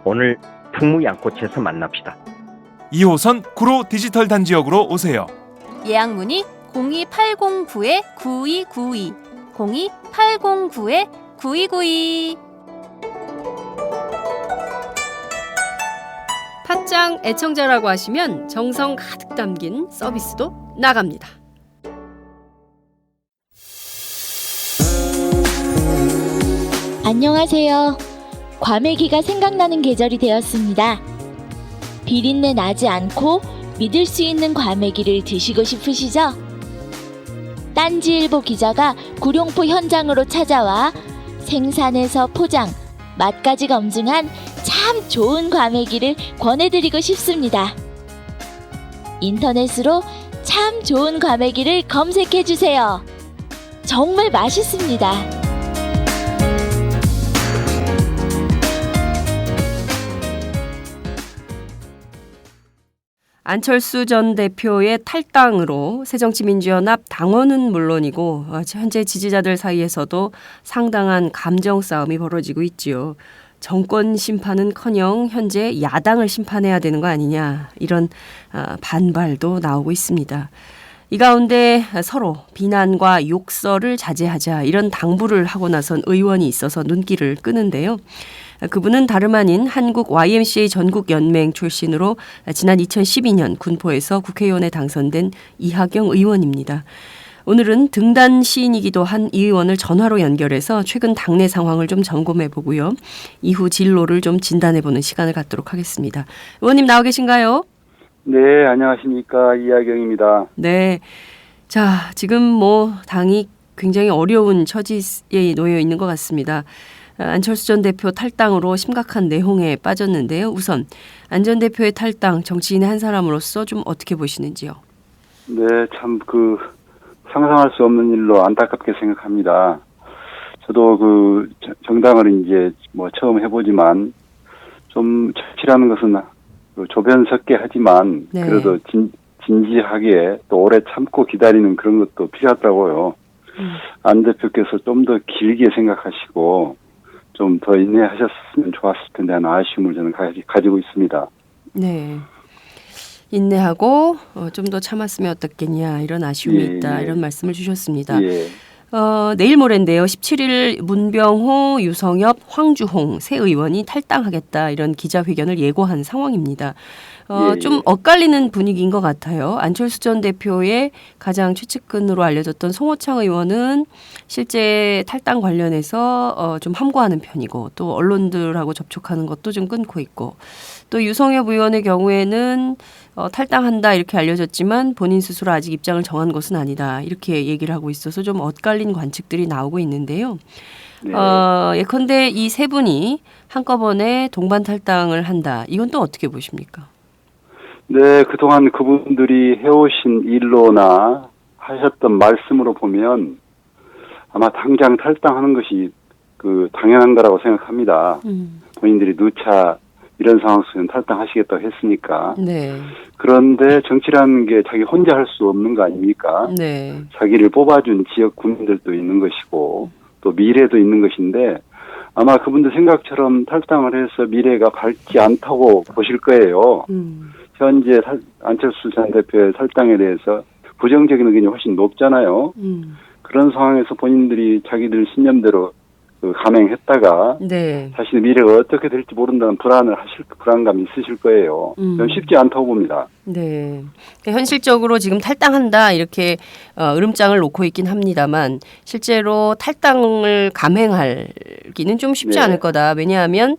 오늘 풍무 양꼬치에서 만납시다. 2호선 구로 디지털 단지역으로 오세요. 예약 문의 02809-9292 02-809-9292. 팟짱 애청자라고 하시면 정성 가득 담긴 서비스도 나갑니다. 안녕하세요. 과메기가 생각나는 계절이 되었습니다. 비린내 나지 않고 믿을 수 있는 과메기를 드시고 싶으시죠? 딴지일보 기자가 구룡포 현장으로 찾아와 생산에서 포장, 맛까지 검증한 참 좋은 과메기를 권해드리고 싶습니다. 인터넷으로 참 좋은 과메기를 검색해주세요. 정말 맛있습니다. 안철수 전 대표의 탈당으로 새정치민주연합 당원은 물론이고 현재 지지자들 사이에서도 상당한 감정 싸움이 벌어지고 있지요. 정권 심판은커녕 현재 야당을 심판해야 되는 거 아니냐 이런 반발도 나오고 있습니다. 이 가운데 서로 비난과 욕설을 자제하자 이런 당부를 하고 나선 의원이 있어서 눈길을 끄는데요. 그분은 다름 아닌 한국 YMCA 전국연맹 출신으로 지난 2012년 군포에서 국회의원에 당선된 이하경 의원입니다. 오늘은 등단 시인이기도 한 이 의원을 전화로 연결해서 최근 당내 상황을 좀 점검해 보고요. 이후 진로를 좀 진단해 보는 시간을 갖도록 하겠습니다. 의원님 나와 계신가요? 네, 안녕하십니까. 이하경입니다. 네. 자, 지금 당이 굉장히 어려운 처지에 놓여 있는 것 같습니다. 안철수 전 대표 탈당으로 심각한 내홍에 빠졌는데요. 우선 안 전 대표의 탈당, 정치인의 한 사람으로서 좀 어떻게 보시는지요? 네, 참 상상할 수 없는 일로 안타깝게 생각합니다. 저도 정당을 이제 처음 해보지만 좀 정치라는 것은 조변석게 하지만 네. 그래도 진지하게 또 오래 참고 기다리는 그런 것도 필요하더라고요. 안 대표께서 좀 더 길게 생각하시고 좀 더 인내하셨으면 좋았을 텐데 하는 아쉬움을 저는 가지고 있습니다. 네. 인내하고 좀 더 참았으면 어떻겠냐 이런 아쉬움이 있다 이런 말씀을 주셨습니다. 예. 내일 모레인데요. 17일 문병호, 유성엽, 황주홍 세 의원이 탈당하겠다 이런 기자회견을 예고한 상황입니다. 좀 엇갈리는 분위기인 것 같아요. 안철수 전 대표의 가장 최측근으로 알려졌던 송호창 의원은 실제 탈당 관련해서 좀 함구하는 편이고 또 언론들하고 접촉하는 것도 좀 끊고 있고 또 유성엽 의원의 경우에는 탈당한다 이렇게 알려졌지만 본인 스스로 아직 입장을 정한 것은 아니다 이렇게 얘기를 하고 있어서 좀 엇갈린 관측들이 나오고 있는데요. 네. 예컨대 이 세 분이 한꺼번에 동반 탈당을 한다. 이건 또 어떻게 보십니까? 네, 그동안 그분들이 해오신 일로나 하셨던 말씀으로 보면 아마 당장 탈당하는 것이 당연한 거라고 생각합니다. 본인들이 누차 이런 상황 속에서 탈당하시겠다고 했으니까. 네. 그런데 정치라는 게 자기 혼자 할 수 없는 거 아닙니까? 네. 자기를 뽑아준 지역 군민들도 있는 것이고 또 미래도 있는 것인데 아마 그분들 생각처럼 탈당을 해서 미래가 밝지 않다고 보실 거예요. 현재 안철수 전 대표의 탈당에 대해서 부정적인 의견이 훨씬 높잖아요. 그런 상황에서 본인들이 자기들 신념대로 감행했다가 네. 자신의 미래가 어떻게 될지 모른다는 불안감이 있으실 거예요. 저는 쉽지 않다고 봅니다. 네. 현실적으로 지금 탈당한다 이렇게 으름장을 놓고 있긴 합니다만 실제로 탈당을 감행하기는 좀 쉽지 네. 않을 거다. 왜냐하면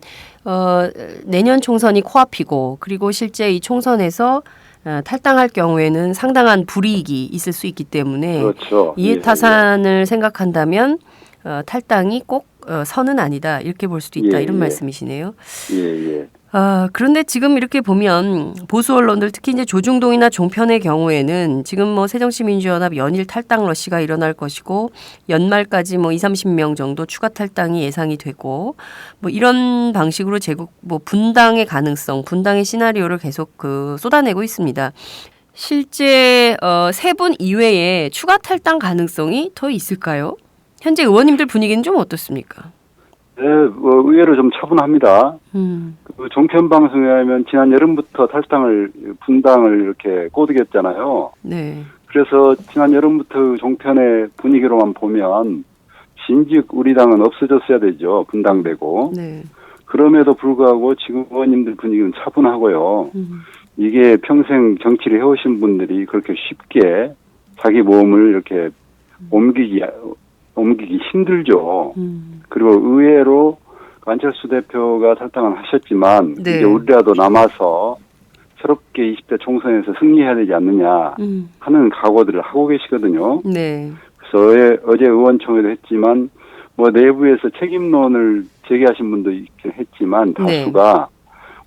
내년 총선이 코앞이고 그리고 실제 이 총선에서 탈당할 경우에는 상당한 불이익이 있을 수 있기 때문에 그렇죠. 이해타산을 생각한다면 탈당이 꼭 선은 아니다 이렇게 볼 수도 있다 이런 말씀이시네요. 예. 그런데 지금 이렇게 보면 보수 언론들 특히 이제 조중동이나 종편의 경우에는 지금 새정치민주연합 연일 탈당 러시가 일어날 것이고 연말까지 20-30명 정도 추가 탈당이 예상이 되고 이런 방식으로 제국 분당의 가능성, 분당의 시나리오를 계속 쏟아내고 있습니다. 실제 세 분 이외에 추가 탈당 가능성이 더 있을까요? 현재 의원님들 분위기는 좀 어떻습니까? 네, 의외로 좀 차분합니다. 종편 방송에 하면 지난 여름부터 분당을 이렇게 꼬드겼잖아요. 네. 그래서 지난 여름부터 종편의 분위기로만 보면 진즉 우리 당은 없어졌어야 되죠. 분당되고. 네. 그럼에도 불구하고 지금 의원님들 분위기는 차분하고요. 이게 평생 정치를 해오신 분들이 그렇게 쉽게 자기 몸을 이렇게 옮기기 힘들죠. 그리고 의외로 안철수 대표가 탈당을 하셨지만 네. 이제 우리라도 남아서 새롭게 20대 총선에서 승리해야 되지 않느냐 하는 각오들을 하고 계시거든요. 네. 그래서 어제 의원총회도 했지만 뭐 내부에서 책임론을 제기하신 분도 있긴 했지만 다수가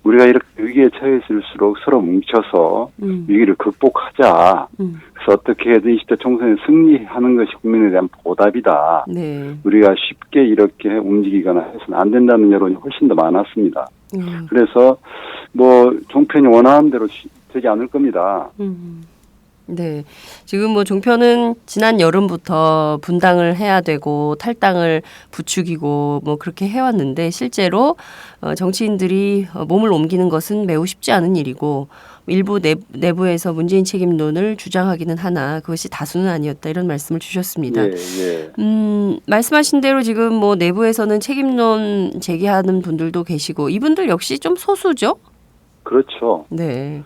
우리가 이렇게 위기에 처했을수록 서로 뭉쳐서 위기를 극복하자. 그래서 어떻게든 20대 총선에 승리하는 것이 국민에 대한 보답이다. 네. 우리가 쉽게 이렇게 움직이거나 해서는 안 된다는 여론이 훨씬 더 많았습니다. 그래서 뭐 종편이 원하는 대로 되지 않을 겁니다. 네. 지금 뭐 종편은 지난 여름부터 분당을 해야 되고 탈당을 부추기고 뭐 그렇게 해왔는데 실제로 정치인들이 몸을 옮기는 것은 매우 쉽지 않은 일이고 일부 내부에서 문재인 책임론을 주장하기는 하나 그것이 다수는 아니었다 이런 말씀을 주셨습니다. 말씀하신 대로 지금 뭐 내부에서는 책임론 제기하는 분들도 계시고 이분들 역시 좀 소수죠? 그렇죠. 네.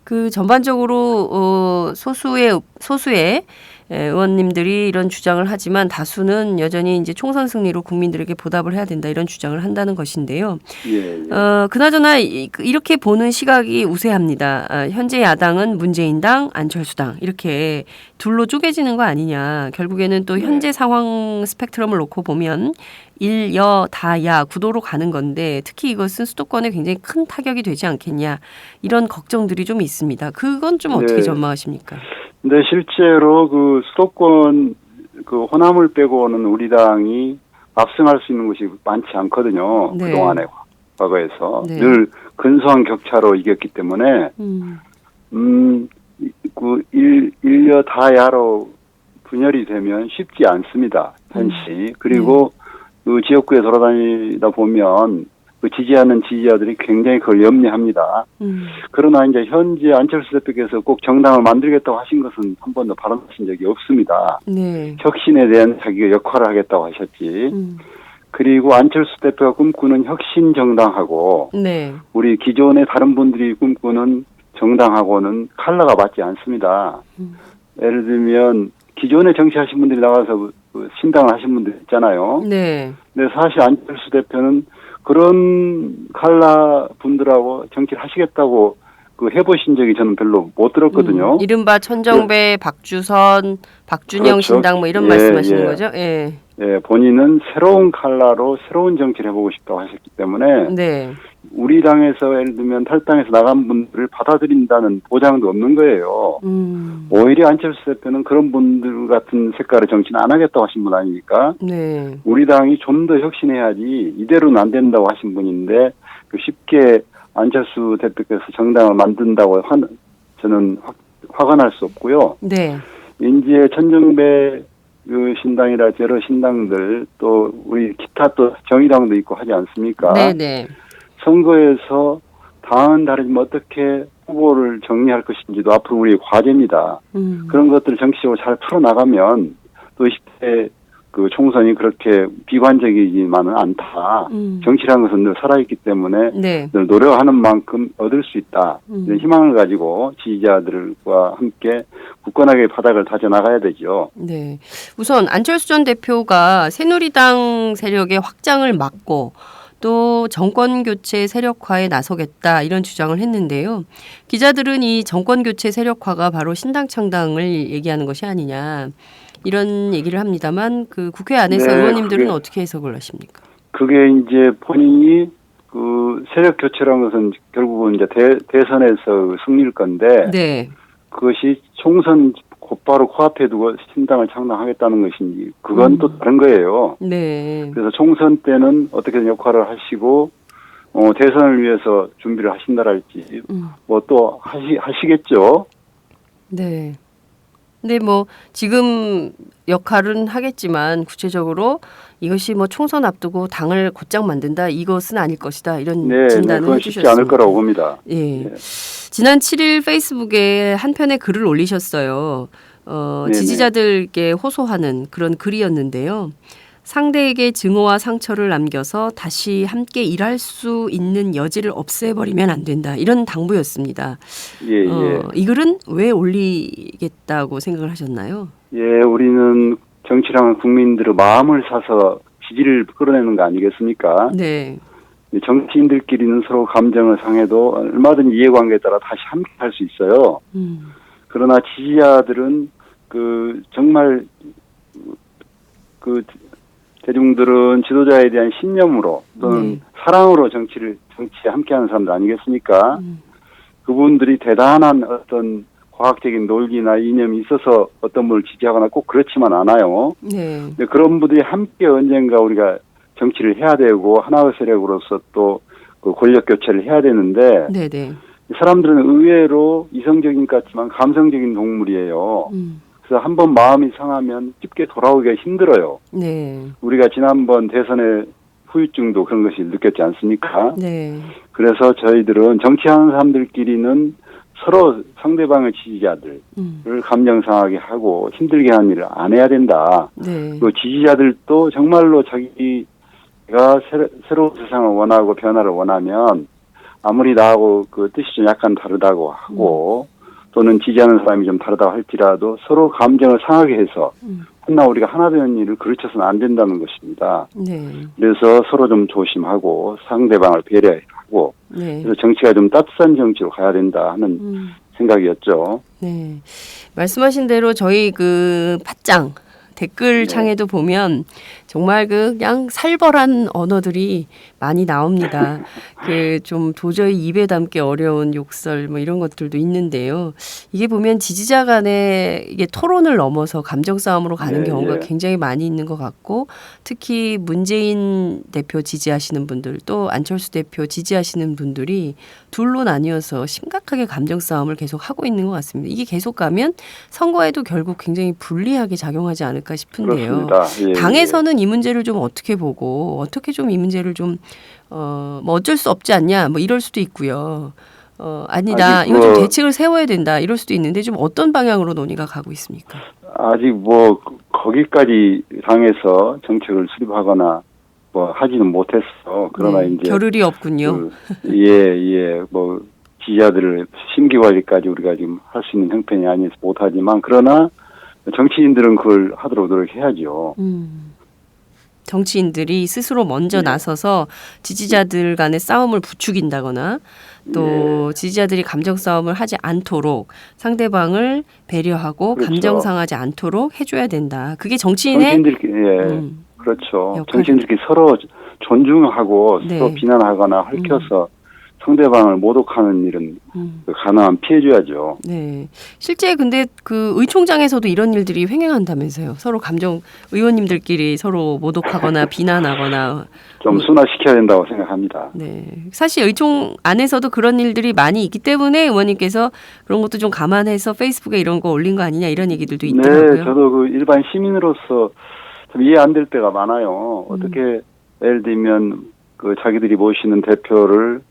그 전반적으로 소수의 의원님들이 이런 주장을 하지만 다수는 여전히 이제 총선 승리로 국민들에게 보답을 해야 된다 이런 주장을 한다는 것인데요. 그나저나 이렇게 보는 시각이 우세합니다. 현재 야당은 문재인당, 안철수당 이렇게 둘로 쪼개지는 거 아니냐. 결국에는 또 현재 상황 스펙트럼을 놓고 보면 일여 다야 구도로 가는 건데 특히 이것은 수도권에 굉장히 큰 타격이 되지 않겠냐 이런 걱정들이 좀 있습니다. 그건 좀 어떻게 전망하십니까? 근데 실제로 그 수도권 그 호남을 빼고는 우리 당이 압승할 수 있는 곳이 많지 않거든요. 그동안에 과거에서 늘 근소한 격차로 이겼기 때문에 그 일여 다야로 분열이 되면 쉽지 않습니다. 현시. 그리고 그 지역구에 돌아다니다 보면 그 지지하는 지지자들이 굉장히 그걸 염려합니다. 그러나 이제 현재 안철수 대표께서 꼭 정당을 만들겠다고 하신 것은 한 번도 발언하신 적이 없습니다. 혁신에 대한 자기가 역할을 하겠다고 하셨지. 그리고 안철수 대표가 꿈꾸는 혁신 정당하고 우리 기존의 다른 분들이 꿈꾸는 정당하고는 컬러가 맞지 않습니다. 예를 들면 기존에 정치하신 분들이 나가서 신당을 하신 분들 있잖아요. 근데 사실 안철수 대표는 그런 컬러 분들하고 정치를 하시겠다고 그 해보신 적이 저는 별로 못 들었거든요. 이른바 천정배, 박주선, 박준영 신당 뭐 이런 말씀하시는 거죠? 본인은 새로운 컬러로 새로운 정치를 해보고 싶다고 하셨기 때문에 우리 당에서 예를 들면 탈당해서 나간 분들을 받아들인다는 보장도 없는 거예요. 오히려 안철수 대표는 그런 분들 같은 색깔의 정치는 안 하겠다고 하신 분 아닙니까? 우리 당이 좀 더 혁신해야지 이대로는 안 된다고 하신 분인데 쉽게 안철수 대표께서 정당을 만든다고 저는 화가 날 수 없고요. 이제 천정배 그 신당이라 여러 신당들 또 우리 기타 또 정의당도 있고 하지 않습니까? 선거에서 당은 다르지만 어떻게 후보를 정리할 것인지도 앞으로 우리의 과제입니다. 그런 것들을 정치적으로 잘 풀어나가면 또 20대 그 총선이 그렇게 비관적이지만은 않다. 정치라는 것은 늘 살아있기 때문에 늘 노력하는 만큼 얻을 수 있다. 이런 희망을 가지고 지지자들과 함께 굳건하게 바닥을 다져나가야 되죠. 우선 안철수 전 대표가 새누리당 세력의 확장을 막고 또 정권교체 세력화에 나서겠다 이런 주장을 했는데요. 기자들은 이 정권교체 세력화가 바로 신당 창당을 얘기하는 것이 아니냐 이런 얘기를 합니다만 그 국회 안에서 의원님들은 어떻게 해석을 하십니까? 그게 이제 본인이 그 세력 교체라는 것은 결국은 이제 대선에서 승리일 건데 그것이 총선 곧바로 코앞에 두고 신당을 창당하겠다는 것인지 그건 또 다른 거예요. 그래서 총선 때는 어떻게든 역할을 하시고 대선을 위해서 준비를 하신다랄지 뭐 또 하시겠죠. 근데 뭐 지금 역할은 하겠지만 구체적으로 이것이 뭐 총선 앞두고 당을 곧장 만든다 이것은 아닐 것이다 이런 진단을 해주셨습니다. 쉽지 않을 거라고 봅니다. 지난 7일 페이스북에 한 편의 글을 올리셨어요. 지지자들께 호소하는 그런 글이었는데요. 상대에게 증오와 상처를 남겨서 다시 함께 일할 수 있는 여지를 없애버리면 안 된다. 이런 당부였습니다. 예, 예. 이 글은 왜 올리겠다고 생각을 하셨나요? 예, 우리는 정치랑은 국민들의 마음을 사서 지지를 끌어내는 거 아니겠습니까? 네. 정치인들끼리는 서로 감정을 상해도 얼마든지 이해관계에 따라 다시 함께 할 수 있어요. 그러나 지지자들은 정말 대중들은 지도자에 대한 신념으로 또는 사랑으로 정치에 함께하는 사람들 아니겠습니까? 그분들이 대단한 어떤 과학적인 논리나 이념이 있어서 어떤 분을 지지하거나 꼭 그렇지만 않아요. 네. 근데 그런 분들이 함께 언젠가 우리가 정치를 해야 되고 하나의 세력으로서 또 그 권력 교체를 해야 되는데 네네. 이 사람들은 의외로 이성적인 것 같지만 감성적인 동물이에요. 그래서 한번 마음이 상하면 쉽게 돌아오기가 힘들어요. 네. 우리가 지난번 대선의 후유증도 그런 것이 느꼈지 않습니까? 네. 그래서 저희들은 정치하는 사람들끼리는 서로 상대방의 지지자들을 감정 상하게 하고 힘들게 하는 일을 안 해야 된다. 네. 그 지지자들도 정말로 자기가 새로운 세상을 원하고 변화를 원하면 아무리 나하고 그 뜻이 좀 약간 다르다고 하고 또는 지지하는 사람이 좀 다르다고 할지라도 서로 감정을 상하게 해서 하나 우리가 하나 되는 일을 그르쳐서는 안 된다는 것입니다. 네. 그래서 서로 좀 조심하고 상대방을 배려하고 네. 그래서 정치가 좀 따뜻한 정치로 가야 된다 하는 생각이었죠. 네. 말씀하신 대로 저희 그 팟짱 댓글창에도 보면 정말 그냥 살벌한 언어들이 많이 나옵니다. 그 좀 도저히 입에 담기 어려운 욕설 뭐 이런 것들도 있는데요. 이게 보면 지지자 간에 이게 토론을 넘어서 감정 싸움으로 가는 경우가 굉장히 많이 있는 것 같고 특히 문재인 대표 지지하시는 분들 또 안철수 대표 지지하시는 분들이 둘로 나뉘어서 심각하게 감정 싸움을 계속 하고 있는 것 같습니다. 이게 계속 가면 선거에도 결국 굉장히 불리하게 작용하지 않을까 싶은데요. 그렇습니다. 예, 당에서는 이 문제를 좀 어떻게 보고 어떻게 좀 이 문제를 좀 뭐 어쩔 수 없지 않냐 뭐 이럴 수도 있고요. 아니다 이거 좀 대책을 세워야 된다 이럴 수도 있는데 좀 어떤 방향으로 논의가 가고 있습니까? 아직 뭐 거기까지 당해서 정책을 수립하거나 뭐 하지는 못했어. 그러나 네, 이제 겨를이 없군요. 뭐 지지자들을 심기 관리까지 우리가 지금 할 수 있는 형편이 아니어서 못하지만 그러나 정치인들은 그걸 하도록 노력해야죠. 정치인들이 스스로 먼저 나서서 지지자들 간의 싸움을 부추긴다거나 또 지지자들이 감정 싸움을 하지 않도록 상대방을 배려하고 그렇죠. 감정 상하지 않도록 해줘야 된다. 그게 정치인의 그렇죠. 역할이죠. 정치인들끼리 서로 존중하고 네. 서로 비난하거나 헐켜서 상대방을 모독하는 일은 가능한 피해줘야죠. 네. 실제 근데 그 의총장에서도 이런 일들이 횡행한다면서요. 서로 의원님들끼리 서로 모독하거나 비난하거나 좀 순화시켜야 된다고 생각합니다. 네. 사실 의총 안에서도 그런 일들이 많이 있기 때문에 의원님께서 그런 것도 좀 감안해서 페이스북에 이런 거 올린 거 아니냐 이런 얘기들도 있더라고요. 네, 저도 그 일반 시민으로서 참 이해 안 될 때가 많아요. 어떻게 예를 들면 그 자기들이 모시는 대표를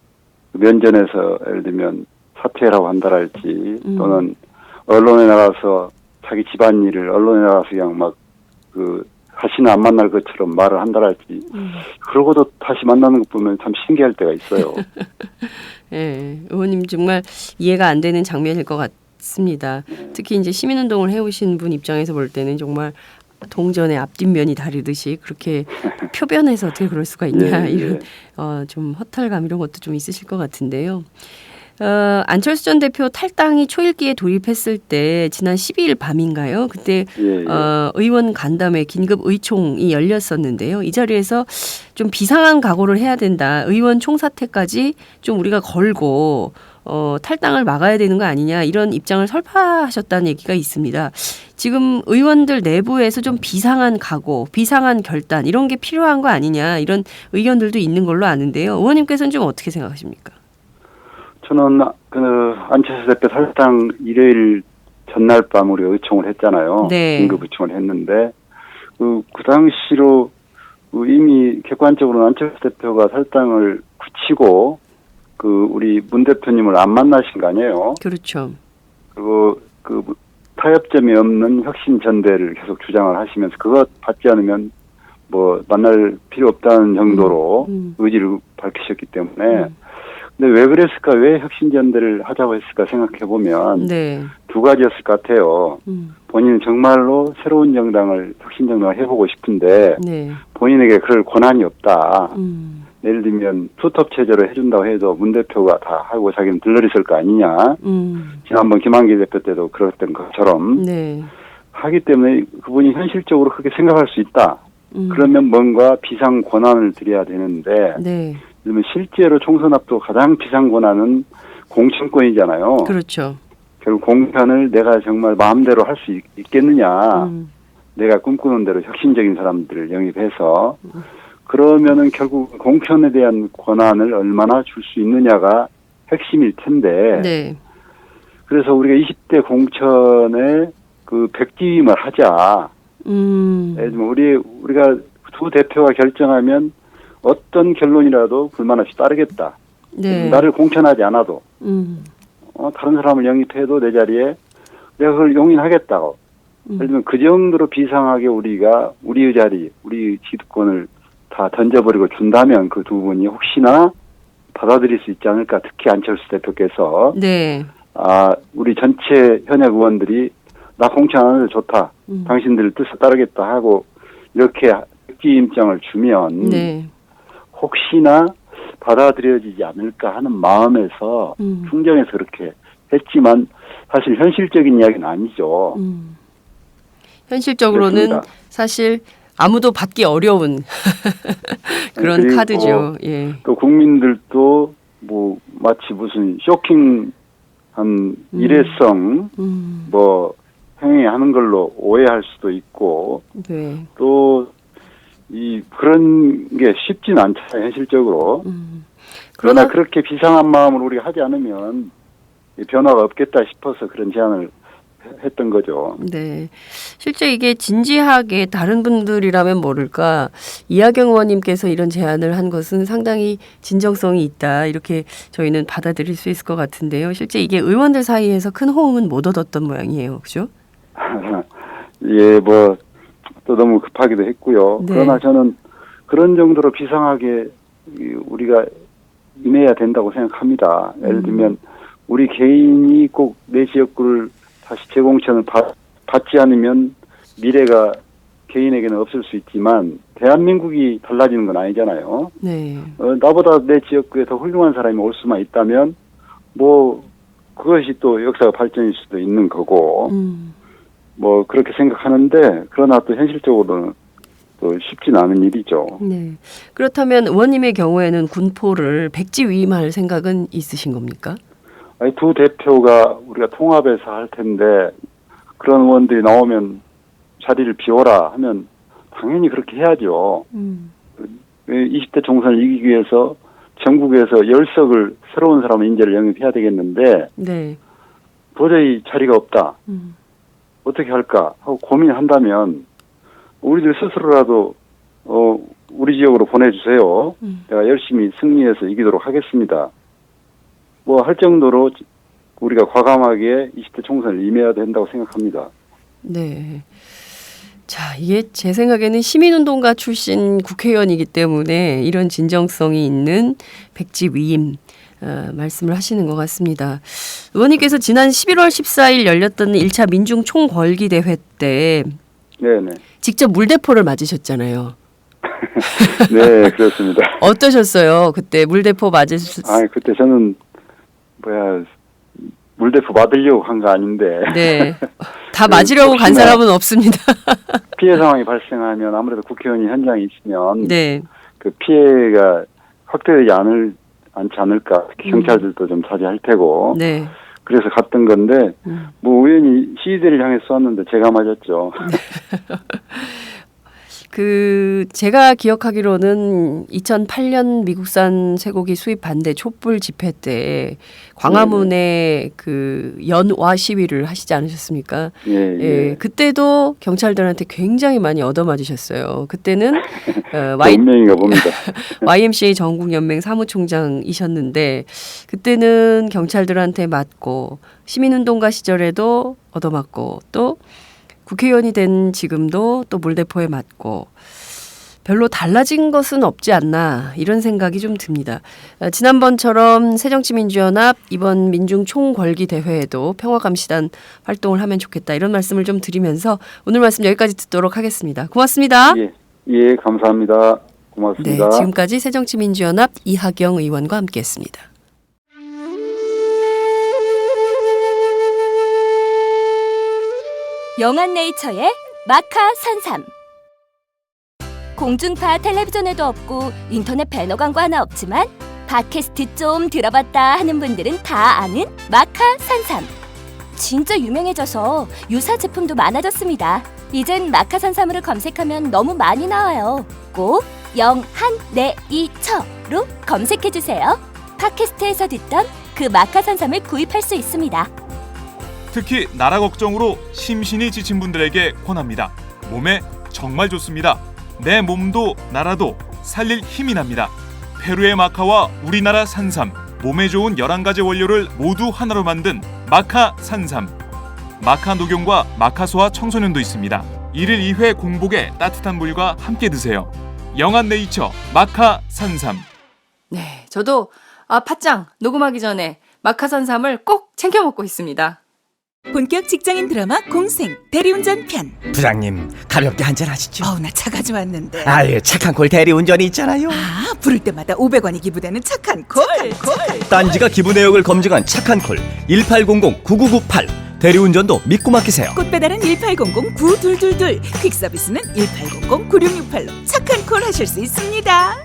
면전에서 예를 들면 사퇴라고 한다랄지 또는 언론에 나가서 자기 집안일을 언론에 나가서 그냥 막 다시는 안 만날 것처럼 말을 한다랄지 그러고도 다시 만나는 것 보면 참 신기할 때가 있어요. 네, 의원님 정말 이해가 안 되는 장면일 것 같습니다. 특히 이제 시민운동을 해오신 분 입장에서 볼 때는 정말 동전의 앞뒷면이 다르듯이 그렇게 표변해서 어떻게 그럴 수가 있냐 이런 좀 허탈감 이런 것도 좀 있으실 것 같은데요. 안철수 전 대표 탈당이 초읽기에 돌입했을 때 지난 12일 밤인가요? 그때 의원 간담회 긴급 의총이 열렸었는데요. 이 자리에서 좀 비상한 각오를 해야 된다. 의원 총사퇴까지 좀 우리가 걸고 탈당을 막아야 되는 거 아니냐 이런 입장을 설파하셨다는 얘기가 있습니다. 지금 의원들 내부에서 좀 비상한 각오, 비상한 결단 이런 게 필요한 거 아니냐 이런 의견들도 있는 걸로 아는데요. 의원님께서는 좀 어떻게 생각하십니까? 저는 안철수 대표 탈당 일요일 전날 밤 우리가 의총을 했잖아요. 네. 긴급 의총을 했는데 그 당시로 이미 객관적으로 안철수 대표가 탈당을 굳히고 우리 문 대표님을 안 만나신 거 아니에요? 그렇죠. 그리고 타협점이 없는 혁신 전대를 계속 주장을 하시면서 그것 받지 않으면 뭐 만날 필요 없다는 정도로 의지를 밝히셨기 때문에 근데 왜 그랬을까? 왜 혁신전대를 하자고 했을까 생각해 보면 네. 두 가지였을 것 같아요. 본인은 정말로 새로운 정당을 혁신정당을 해보고 싶은데 네. 본인에게 그럴 권한이 없다. 예를 들면 투톱 체제로 해준다고 해도 문 대표가 다 하고 자기는 들러리설 거 아니냐. 지난번 김한길 대표 때도 그랬던 것처럼 네. 하기 때문에 그분이 현실적으로 그렇게 생각할 수 있다. 그러면 뭔가 비상 권한을 드려야 되는데 네. 그러면 실제로 총선 앞두고 가장 비상 권한은 공천권이잖아요. 그렇죠. 결국 공천을 내가 정말 마음대로 할 수 있겠느냐. 내가 꿈꾸는 대로 혁신적인 사람들을 영입해서 그러면은 결국 공천에 대한 권한을 얼마나 줄 수 있느냐가 핵심일 텐데. 네. 그래서 우리가 20대 공천에 그 백지임을 하자. 예를 들면 우리가 두 대표가 결정하면 어떤 결론이라도 불만 없이 따르겠다. 네. 나를 공천하지 않아도 다른 사람을 영입해도 내 자리에 내가 그걸 용인하겠다고. 예를 들면 그 정도로 비상하게 우리가 우리의 자리, 우리 지도권을 다 던져버리고 준다면 그 두 분이 혹시나 받아들일 수 있지 않을까. 특히 안철수 대표께서 네. 우리 전체 현역 의원들이 나 공천 안 해도 좋다. 당신들 뜻에 따르겠다 하고 이렇게 백지임장을 주면 네. 혹시나 받아들여지지 않을까 하는 마음에서 충정해서 그렇게 했지만 사실 현실적인 이야기는 아니죠. 현실적으로는 그렇습니다. 사실 아무도 받기 어려운 그런 그리고 카드죠. 예. 또 국민들도 뭐 마치 무슨 쇼킹한 일회성 뭐 행위하는 걸로 오해할 수도 있고 네. 또 그런 게 쉽진 않잖아요, 현실적으로. 그러나 그렇게 비상한 마음으로 우리가 하지 않으면 변화가 없겠다 싶어서 그런 제안을 했던 거죠. 네. 실제 이게 진지하게 다른 분들이라면 모를까 이하경 의원님께서 이런 제안을 한 것은 상당히 진정성이 있다. 이렇게 저희는 받아들일 수 있을 것 같은데요. 실제 이게 의원들 사이에서 큰 호응은 못 얻었던 모양이에요. 그죠? 예, 뭐 또 너무 급하기도 했고요. 네. 그러나 저는 그런 정도로 비상하게 우리가 임해야 된다고 생각합니다. 예를 들면 우리 개인이 꼭 내 지역구를 다시 재공천을 받지 않으면 미래가 개인에게는 없을 수 있지만 대한민국이 달라지는 건 아니잖아요. 네. 나보다 내 지역구에 더 훌륭한 사람이 올 수만 있다면 뭐 그것이 또 역사가 발전일 수도 있는 거고 뭐 그렇게 생각하는데 그러나 또 현실적으로는 또 쉽진 않은 일이죠. 네. 그렇다면 의원님의 경우에는 군포를 백지 위임할 생각은 있으신 겁니까? 아니, 두 대표가 우리가 통합해서 할 텐데 그런 의원들이 나오면 자리를 비워라 하면 당연히 그렇게 해야죠. 20대 총선을 이기기 위해서 전국에서 10석을 새로운 사람을 인재를 영입해야 되겠는데 네. 도저히 자리가 없다. 어떻게 할까 하고 고민한다면 우리들 스스로라도 우리 지역으로 보내주세요. 내가 열심히 승리해서 이기도록 하겠습니다. 뭐 할 정도로 우리가 과감하게 20대 총선을 임해야 된다고 생각합니다. 네. 자, 이게 제 생각에는 시민운동가 출신 국회의원이기 때문에 이런 진정성이 있는 백지 위임 말씀을 하시는 것 같습니다. 의원님께서 지난 11월 14일 열렸던 1차 민중 총궐기 대회 때 네네. 직접 물대포를 맞으셨잖아요. 네, 그렇습니다. 어떠셨어요? 그때 물대포 맞으셨... 그때 저는 물대포 맞으려고 한 거 아닌데. 네. 다 맞으려고 간 사람은 없습니다. 피해 상황이 발생하면 아무래도 국회의원이 현장에 있으면 네. 그 피해가 확대되지 않지 않을까. 특히 경찰들도 좀 자제할 테고. 네. 그래서 갔던 건데 뭐 우연히 시위대를 향해 쏘았는데 제가 맞았죠. 제가 기억하기로는 2008년 미국산 쇠고기 수입 반대 촛불 집회 때 광화문에 그 연화 시위를 하시지 않으셨습니까? 예. 그때도 경찰들한테 굉장히 많이 얻어맞으셨어요. 그때는 운명인가 봅니다. YMCA 전국연맹 사무총장이셨는데 그때는 경찰들한테 맞고 시민운동가 시절에도 얻어맞고 또 국회의원이 된 지금도 또 물대포에 맞고 별로 달라진 것은 없지 않나 이런 생각이 좀 듭니다. 지난번처럼 새정치민주연합 이번 민중총궐기대회에도 평화감시단 활동을 하면 좋겠다 이런 말씀을 좀 드리면서 오늘 말씀 여기까지 듣도록 하겠습니다. 고맙습니다. 예, 감사합니다. 고맙습니다. 네, 지금까지 새정치민주연합 이하경 의원과 함께했습니다. 영한네이처의 마카 산삼. 공중파 텔레비전에도 없고 인터넷 배너 광고 하나 없지만 팟캐스트 좀 들어봤다 하는 분들은 다 아는 마카 산삼. 진짜 유명해져서 유사 제품도 많아졌습니다. 이젠 마카 산삼을 검색하면 너무 많이 나와요. 꼭 영한네이처로 검색해주세요. 팟캐스트에서 듣던 그 마카 산삼을 구입할 수 있습니다. 특히 나라 걱정으로 심신이 지친 분들에게 권합니다. 몸에 정말 좋습니다. 내 몸도 나라도 살릴 힘이 납니다. 페루의 마카와 우리나라 산삼, 몸에 좋은 11가지 원료를 모두 하나로 만든 마카 산삼. 마카 녹용과 마카소와 청소년도 있습니다. 1일 2회 공복에 따뜻한 물과 함께 드세요. 영한네이처 마카 산삼. 네, 저도 팟짱 녹음하기 전에 마카산삼을 꼭 챙겨 먹고 있습니다. 본격 직장인 드라마 공생 대리운전 편. 부장님 가볍게 한잔 하시죠. 나 차 가져왔는데. 아유 착한 콜 대리운전이 있잖아요. 부를 때마다 500원이 기부되는 착한 콜. 딴지가 기부 내역을 검증한 착한 콜 1800-9998 대리운전도 믿고 맡기세요. 꽃배달은 1800-9222 퀵서비스는 1800-9668로 착한 콜 하실 수 있습니다.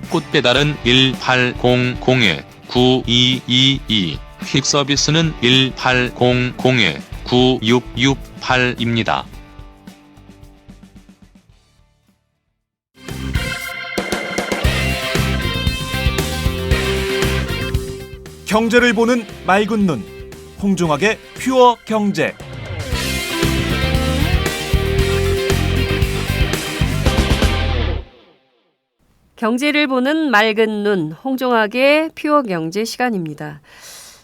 꽃배달은 1800-9222 퀵서비스는 1800-9668입니다. 경제를 보는 맑은 눈, 홍종학의 퓨어 경제. 경제를 보는 맑은 눈, 홍종학의 퓨어 경제 시간입니다.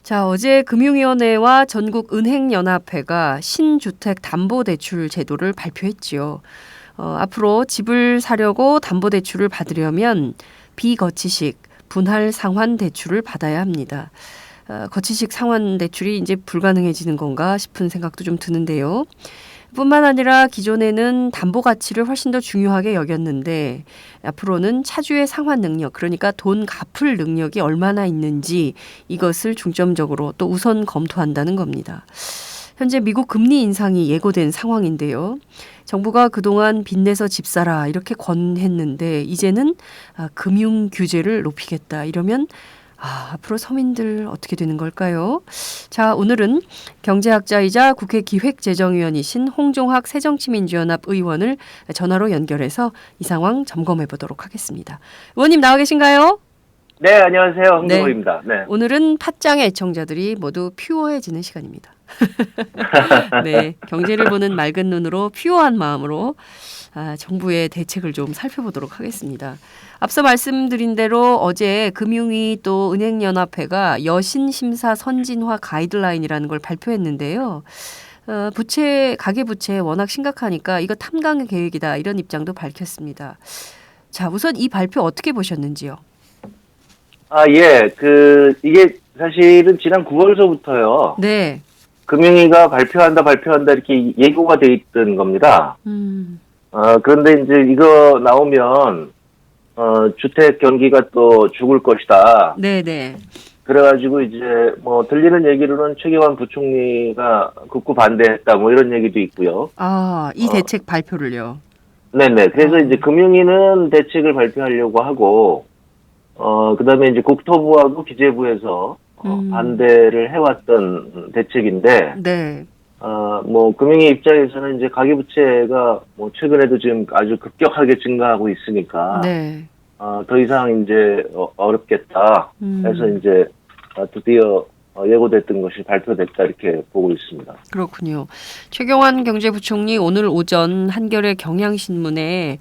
자, 어제 금융위원회와 전국은행연합회가 신주택 담보대출 제도를 발표했지요. 앞으로 집을 사려고 담보대출을 받으려면 비거치식 분할 상환 대출을 받아야 합니다. 거치식 상환 대출이 이제 불가능해지는 건가 싶은 생각도 좀 드는데요. 뿐만 아니라 기존에는 담보 가치를 훨씬 더 중요하게 여겼는데 앞으로는 차주의 상환 능력, 그러니까 돈 갚을 능력이 얼마나 있는지 이것을 중점적으로 또 우선 검토한다는 겁니다. 현재 미국 금리 인상이 예고된 상황인데요. 정부가 그동안 빚내서 집 사라 이렇게 권했는데 이제는 금융 규제를 높이겠다 이러면 앞으로 서민들 어떻게 되는 걸까요? 자, 오늘은 경제학자이자 국회 기획재정위원이신 홍종학 새정치민주연합 의원을 전화로 연결해서 이 상황 점검해 보도록 하겠습니다. 의원님 나와 계신가요? 네, 안녕하세요. 홍종학입니다. 네. 오늘은 팟짱의 애청자들이 모두 퓨어해지는 시간입니다. 네, 경제를 보는 맑은 눈으로 퓨어한 마음으로 정부의 대책을 좀 살펴보도록 하겠습니다. 앞서 말씀드린 대로 어제 금융위 또 은행연합회가 여신심사 선진화 가이드라인이라는 걸 발표했는데요. 가계부채 워낙 심각하니까 이거 탐강 계획이다 이런 입장도 밝혔습니다. 자, 우선 이 발표 어떻게 보셨는지요? 예. 이게 사실은 지난 9월서부터요. 네. 금융위가 발표한다 이렇게 예고가 돼 있던 겁니다. 그런데 이제 이거 나오면 주택 경기가 또 죽을 것이다. 네네. 그래가지고 이제 뭐 들리는 얘기로는 최경환 부총리가 극구 반대했다 뭐 이런 얘기도 있고요. 이 대책 발표를요. 네네. 그래서 이제 금융위는 대책을 발표하려고 하고 그다음에 이제 국토부하고 기재부에서 반대를 해왔던 대책인데. 네. 뭐 금융위 입장에서는 이제 가계부채가 뭐 최근에도 지금 아주 급격하게 증가하고 있으니까. 네. 더 이상 이제 어렵겠다 해서 이제 드디어 예고됐던 것이 발표됐다 이렇게 보고 있습니다. 그렇군요. 최경환 경제부총리 오늘 오전 한겨레 경향신문에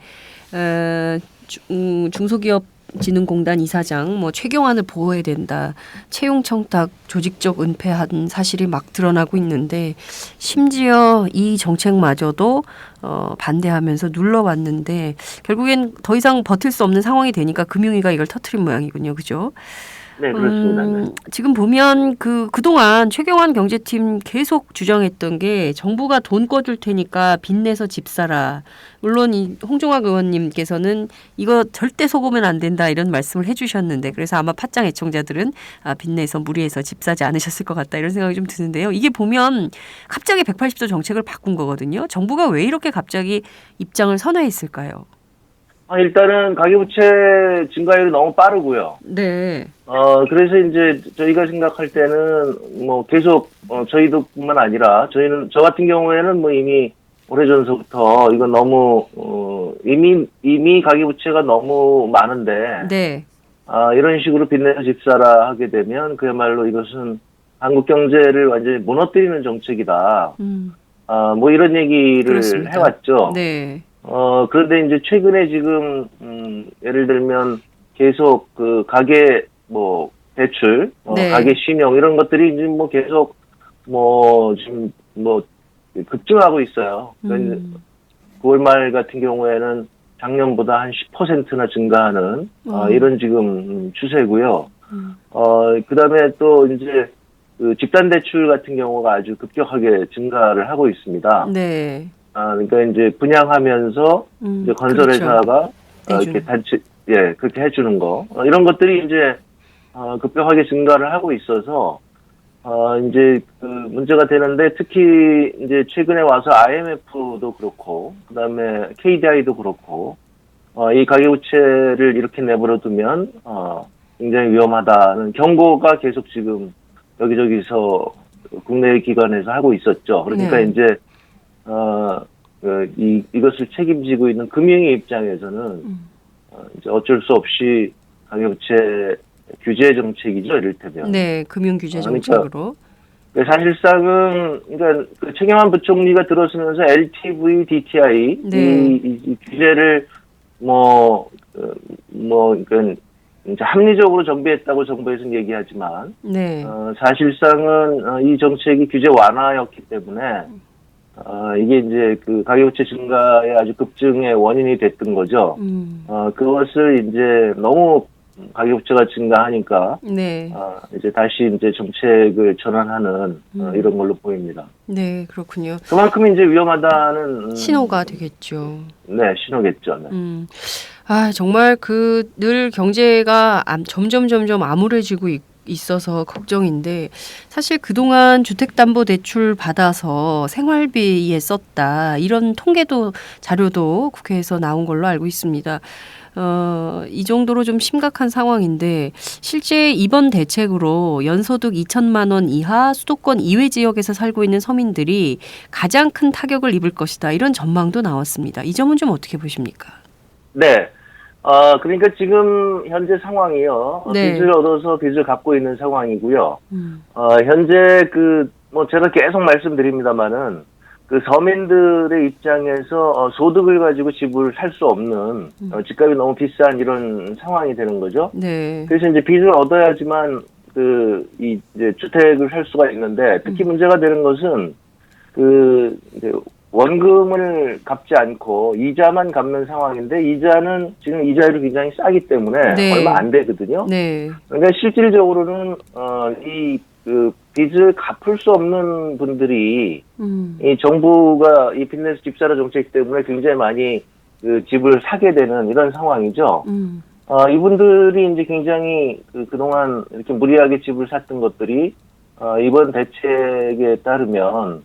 중소기업 방송진흥공단 이사장 최경환을 보호해야 된다. 채용 청탁 조직적 은폐한 사실이 막 드러나고 있는데 심지어 이 정책마저도 반대하면서 눌러왔는데 결국엔 더 이상 버틸 수 없는 상황이 되니까 금융위가 이걸 터트린 모양이군요. 그죠? 네, 그렇습니다. 네. 지금 보면 그동안 최경환 경제팀 계속 주장했던 게 정부가 돈 꿔줄 테니까 빚내서 집 사라. 물론 이 홍종학 의원님께서는 이거 절대 속으면 안 된다 이런 말씀을 해주셨는데 그래서 아마 팟짱 애청자들은 빚내서 무리해서 집 사지 않으셨을 것 같다 이런 생각이 좀 드는데요. 이게 보면 갑자기 180도 정책을 바꾼 거거든요. 정부가 왜 이렇게 갑자기 입장을 선회했을까요? 일단은 가계부채 증가율이 너무 빠르고요. 네. 그래서 이제 저희가 생각할 때는 계속 저희도뿐만 아니라 저 같은 경우에는 이미 오래전서부터 이건 너무 이미 가계부채가 너무 많은데 네. 이런 식으로 빚내서 집 사라 하게 되면 그야말로 이것은 한국 경제를 완전히 무너뜨리는 정책이다. 이런 얘기를 그렇습니다. 해왔죠. 네. 그런데 이제 최근에 지금, 예를 들면 계속 가계, 대출, 네. 가계 신용 이런 것들이 이제 계속, 지금 급증하고 있어요. 9월 말 같은 경우에는 작년보다 한 10%나 증가하는, 이런 지금 추세고요. 그 다음에 또 이제 집단 대출 같은 경우가 아주 급격하게 증가를 하고 있습니다. 네. 그러니까 이제 분양하면서 이제 건설회사가 그렇죠. 이렇게 그렇게 해주는 거 이런 것들이 이제 급격하게 증가를 하고 있어서 이제 문제가 되는데 특히 이제 최근에 와서 IMF도 그렇고 그다음에 KDI도 그렇고 이 가계부채를 이렇게 내버려 두면 굉장히 위험하다는 경고가 계속 지금 여기저기서 국내 기관에서 하고 있었죠. 그러니까 네. 이제 이것을 책임지고 있는 금융위 입장에서는 이제 어쩔 수 없이 가계부채 규제 정책이죠, 이를테면. 네, 금융 규제 정책으로. 사실상은 그러니까 최경환 부총리가 들어서면서 LTV, DTI 네. 이 규제를 그러니까 이제 합리적으로 정비했다고 정부에서는 얘기하지만 네. 사실상은 이 정책이 규제 완화였기 때문에 이게 이제 가계부채 증가의 아주 급증의 원인이 됐던 거죠. 그것을 이제 너무 가계부채가 증가하니까 네. 이제 다시 이제 정책을 전환하는 이런 걸로 보입니다. 네, 그렇군요. 그만큼 이제 위험하다는 신호가 되겠죠. 네, 신호겠죠. 네. 정말 늘 경제가 점점 암울해지고 있어서 걱정인데 사실 그동안 주택담보대출 받아서 생활비에 썼다 이런 통계도 자료도 국회에서 나온 걸로 알고 있습니다. 이 정도로 좀 심각한 상황인데 실제 이번 대책으로 연소득 2천만 원 이하 수도권 이외 지역에서 살고 있는 서민들이 가장 큰 타격을 입을 것이다 이런 전망도 나왔습니다. 이 점은 좀 어떻게 보십니까? 네. 그러니까 지금 현재 상황이요. 네. 빚을 얻어서 빚을 갚고 있는 상황이고요. 현재 제가 계속 말씀드립니다만은 서민들의 입장에서 소득을 가지고 집을 살 수 없는 집값이 너무 비싼 이런 상황이 되는 거죠. 네. 그래서 이제 빚을 얻어야지만 이제 주택을 살 수가 있는데 특히 문제가 되는 것은 이제 원금을 갚지 않고 이자만 갚는 상황인데 이자는 지금 이자율이 굉장히 싸기 때문에 네. 얼마 안 되거든요. 네. 그러니까 실질적으로는 빚을 갚을 수 없는 분들이 이 정부가 이 빚내서 집사라 정책 때문에 굉장히 많이 집을 사게 되는 이런 상황이죠. 이분들이 이제 굉장히 그동안 이렇게 무리하게 집을 샀던 것들이 이번 대책에 따르면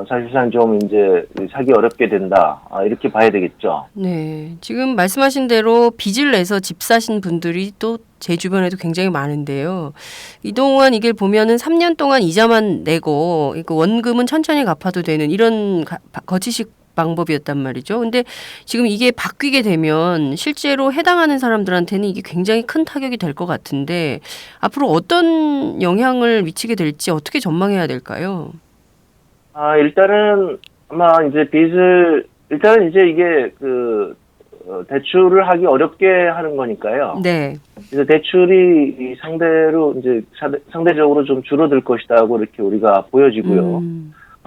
사실상 좀 이제 사기 어렵게 된다. 이렇게 봐야 되겠죠. 네. 지금 말씀하신 대로 빚을 내서 집 사신 분들이 또 제 주변에도 굉장히 많은데요. 이동안 이게 보면은 3년 동안 이자만 내고 원금은 천천히 갚아도 되는 이런 거치식 방법이었단 말이죠. 근데 지금 이게 바뀌게 되면 실제로 해당하는 사람들한테는 이게 굉장히 큰 타격이 될 것 같은데 앞으로 어떤 영향을 미치게 될지 어떻게 전망해야 될까요? 일단은 아마 이제 빚을 일단은 이제 이게 대출을 하기 어렵게 하는 거니까요. 네. 그래서 대출이 상대로 이제 상대적으로 좀 줄어들 것이다고 이렇게 우리가 보여지고요.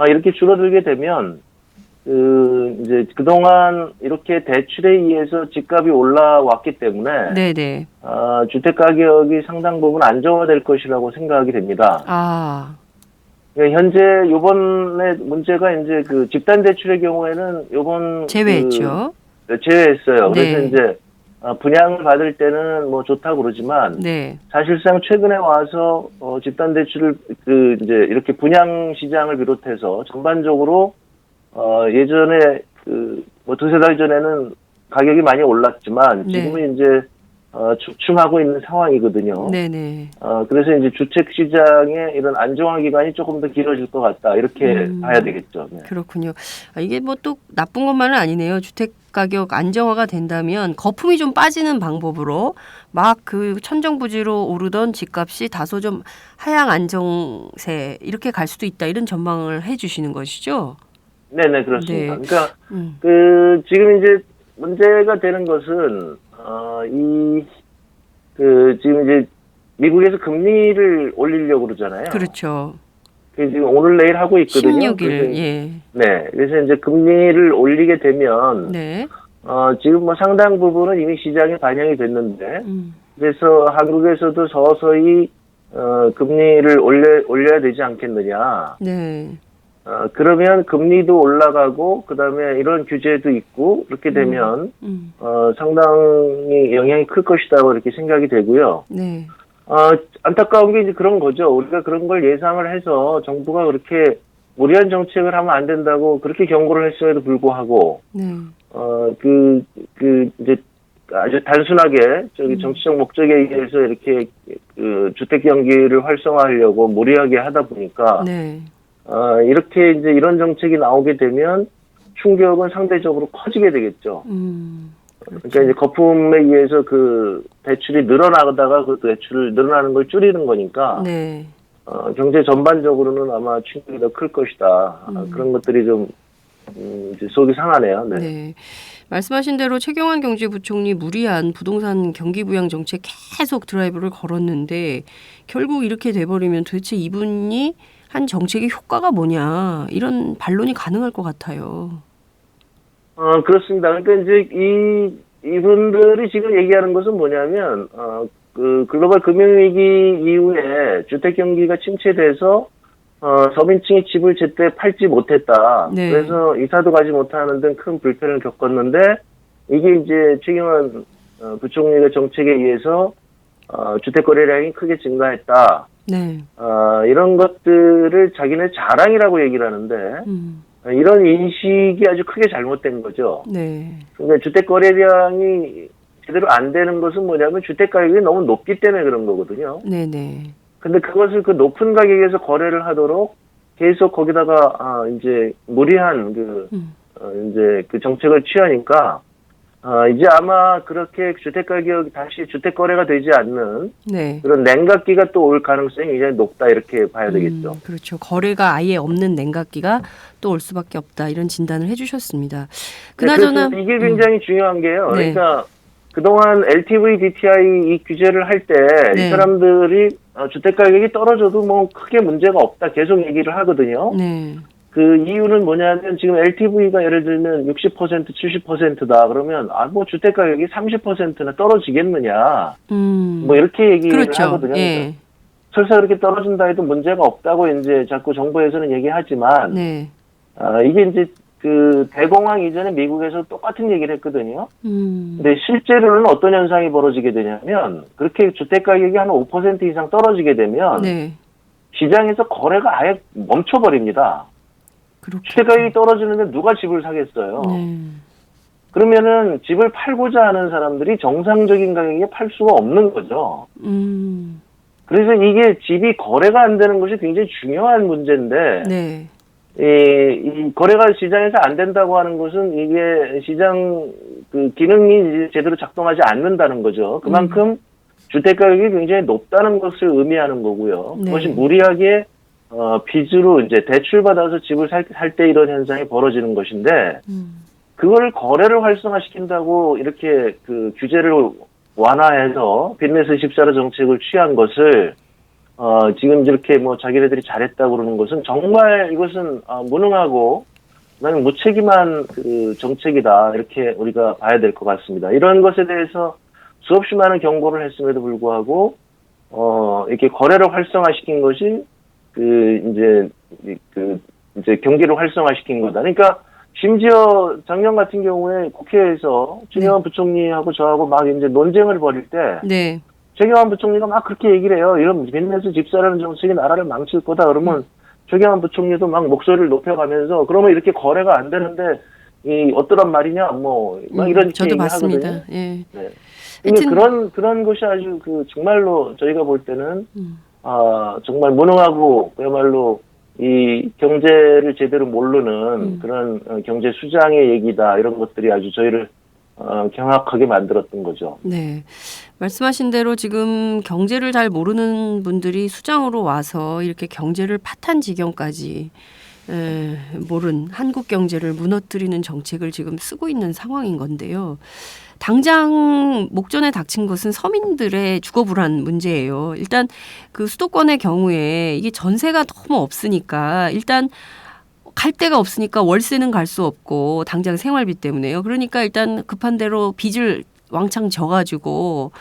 이렇게 줄어들게 되면 이제 그동안 이렇게 대출에 의해서 집값이 올라왔기 때문에 네네. 주택 가격이 상당 부분 안정화될 것이라고 생각이 됩니다. 현재 요번에 문제가 이제 그 집단 대출의 경우에는 요번 제외했죠. 제외했어요. 네. 그래서 이제 분양을 받을 때는 뭐 좋다고 그러지만 네. 사실상 최근에 와서 집단 대출을 이제 이렇게 분양 시장을 비롯해서 전반적으로 예전에 뭐 두세 달 전에는 가격이 많이 올랐지만 지금은 이제 주춤하고 있는 상황이거든요. 네네. 그래서 이제 주택 시장의 이런 안정화 기간이 조금 더 길어질 것 같다 이렇게 봐야 되겠죠. 네. 그렇군요. 이게 뭐 또 나쁜 것만은 아니네요. 주택 가격 안정화가 된다면 거품이 좀 빠지는 방법으로 막 그 천정부지로 오르던 집값이 다소 좀 하향 안정세 이렇게 갈 수도 있다 이런 전망을 해주시는 것이죠. 네네 그렇습니다. 네. 그러니까 지금 이제 문제가 되는 것은 지금 이제 미국에서 금리를 올리려고 그러잖아요. 그렇죠. 지금 오늘 내일 하고 있거든요. 16일. 예. 네. 그래서 이제 금리를 올리게 되면 네. 지금 뭐 상당 부분은 이미 시장에 반영이 됐는데 그래서 한국에서도 서서히 금리를 올려야 되지 않겠느냐. 네. 그러면 금리도 올라가고 그다음에 이런 규제도 있고 그렇게 되면 상당히 영향이 클 것이다고 이렇게 생각이 되고요. 네. 안타까운 게 이제 그런 거죠. 우리가 그런 걸 예상을 해서 정부가 그렇게 무리한 정책을 하면 안 된다고 그렇게 경고를 했음에도 불구하고 네. 이제 아주 단순하게 정치적 목적에 의해서 이렇게 주택 경기를 활성화하려고 무리하게 하다 보니까 네. 이렇게 이제 이런 정책이 나오게 되면 충격은 상대적으로 커지게 되겠죠. 그러니까 이제 거품에 의해서 그 대출이 늘어나다가 그 대출을 늘어나는 걸 줄이는 거니까 네. 경제 전반적으로는 아마 충격이 더 클 것이다. 그런 것들이 좀 이제 속이 상하네요. 네. 네. 말씀하신 대로 최경환 경제부총리 무리한 부동산 경기 부양 정책 계속 드라이브를 걸었는데 결국 이렇게 돼버리면 도대체 이분이 한 정책의 효과가 뭐냐 이런 반론이 가능할 것 같아요. 그렇습니다. 그러니까 이제 이분들이 지금 얘기하는 것은 뭐냐면 그 글로벌 금융위기 이후에 주택 경기가 침체돼서 서민층이 집을 제때 팔지 못했다. 네. 그래서 이사도 가지 못하는 등 큰 불편을 겪었는데 이게 이제 최경환 부총리의 정책에 의해서 주택 거래량이 크게 증가했다. 네. 이런 것들을 자기네 자랑이라고 얘기를 하는데 이런 인식이 아주 크게 잘못된 거죠. 네. 그러니까 주택 거래량이 제대로 안 되는 것은 뭐냐면 주택 가격이 너무 높기 때문에 그런 거거든요. 네네. 근데 그것을 그 높은 가격에서 거래를 하도록 계속 거기다가 이제 무리한 이제 그 정책을 취하니까 이제 아마 그렇게 주택 가격 다시 주택 거래가 되지 않는 네. 그런 냉각기가 또 올 가능성이 굉장히 높다 이렇게 봐야 되겠죠. 그렇죠. 거래가 아예 없는 냉각기가 또 올 수밖에 없다 이런 진단을 해주셨습니다. 그나저나 네, 이게 굉장히 중요한 게요. 네. 그러니까 그동안 LTV, DTI 이 규제를 할 때 이 사람들이 주택 가격이 떨어져도 뭐 크게 문제가 없다 계속 얘기를 하거든요. 네. 그 이유는 뭐냐면 지금 LTV가 예를 들면 60%, 70%다 그러면 뭐 주택 가격이 30%나 떨어지겠느냐. 뭐 이렇게 얘기를 그렇죠. 하거든요. 예. 설사 그렇게 떨어진다 해도 문제가 없다고 이제 자꾸 정부에서는 얘기하지만 네. 이게 이제 그 대공황 이전에 미국에서 똑같은 얘기를 했거든요. 근데 실제로는 어떤 현상이 벌어지게 되냐면 그렇게 주택 가격이 한 5% 이상 떨어지게 되면 네. 시장에서 거래가 아예 멈춰버립니다. 그렇겠죠. 주택 가격이 떨어지는데 누가 집을 사겠어요. 네. 그러면은 집을 팔고자 하는 사람들이 정상적인 가격에 팔 수가 없는 거죠. 그래서 이게 집이 거래가 안 되는 것이 굉장히 중요한 문제인데 네. 이 거래가 시장에서 안 된다고 하는 것은 이게 시장 그 기능이 이제 제대로 작동하지 않는다는 거죠. 그만큼 주택 가격이 굉장히 높다는 것을 의미하는 거고요. 네. 그것이 무리하게 빚으로 이제 대출 받아서 집을 살 때 이런 현상이 벌어지는 것인데 그걸 거래를 활성화시킨다고 이렇게 그 규제를 완화해서 빚내서 14로 정책을 취한 것을 지금 이렇게 뭐 자기네들이 잘했다고 그러는 것은 정말 이것은 무능하고 나는 무책임한 그 정책이다 이렇게 우리가 봐야 될 것 같습니다. 이런 것에 대해서 수없이 많은 경고를 했음에도 불구하고 이렇게 거래를 활성화시킨 것이 이제 경기를 활성화시킨 거다. 그러니까 심지어 작년 같은 경우에 국회에서 최경환 부총리하고 저하고 막 이제 논쟁을 벌일 때 네. 최경환 부총리가 막 그렇게 얘기를 해요. 이런 빚내서 집사라는 정책이 나라를 망칠 거다. 그러면 최경환 부총리도 막 목소리를 높여가면서 그러면 이렇게 거래가 안 되는데 이 어떠란 말이냐 뭐 막 이런 저도 얘기 봤습니다. 하거든요. 예. 네. 하여튼- 그런 것이 아주 그 정말로 저희가 볼 때는 정말 무능하고 그야말로 이 경제를 제대로 모르는 그런 경제 수장의 얘기다 이런 것들이 아주 저희를 경악하게 만들었던 거죠. 네. 말씀하신 대로 지금 경제를 잘 모르는 분들이 수장으로 와서 이렇게 경제를 파탄 지경까지 모른 한국 경제를 무너뜨리는 정책을 지금 쓰고 있는 상황인 건데요. 당장 목전에 닥친 것은 서민들의 주거불안 문제예요. 일단 그 수도권의 경우에 이게 전세가 너무 없으니까 일단 갈 데가 없으니까 월세는 갈 수 없고 당장 생활비 때문에요. 그러니까 일단 급한 대로 빚을 왕창 져가지고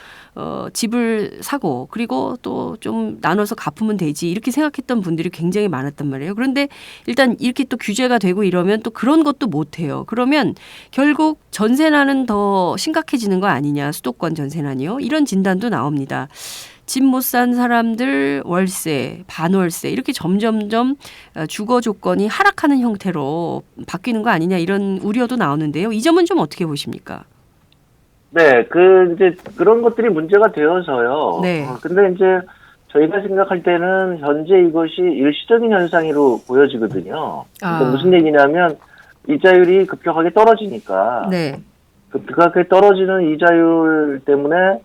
집을 사고 그리고 또 좀 나눠서 갚으면 되지 이렇게 생각했던 분들이 굉장히 많았단 말이에요. 그런데 일단 이렇게 또 규제가 되고 이러면 또 그런 것도 못해요. 그러면 결국 전세난은 더 심각해지는 거 아니냐. 수도권 전세난이요. 이런 진단도 나옵니다. 집 못 산 사람들 월세, 반월세 이렇게 점점점 주거 조건이 하락하는 형태로 바뀌는 거 아니냐 이런 우려도 나오는데요. 이 점은 좀 어떻게 보십니까? 네, 이제 그런 것들이 문제가 되어서요. 네. 근데 이제 저희가 생각할 때는 현재 이것이 일시적인 현상으로 보여지거든요. 그러니까 무슨 얘기냐면 이자율이 급격하게 떨어지니까. 네. 급격하게 떨어지는 이자율 때문에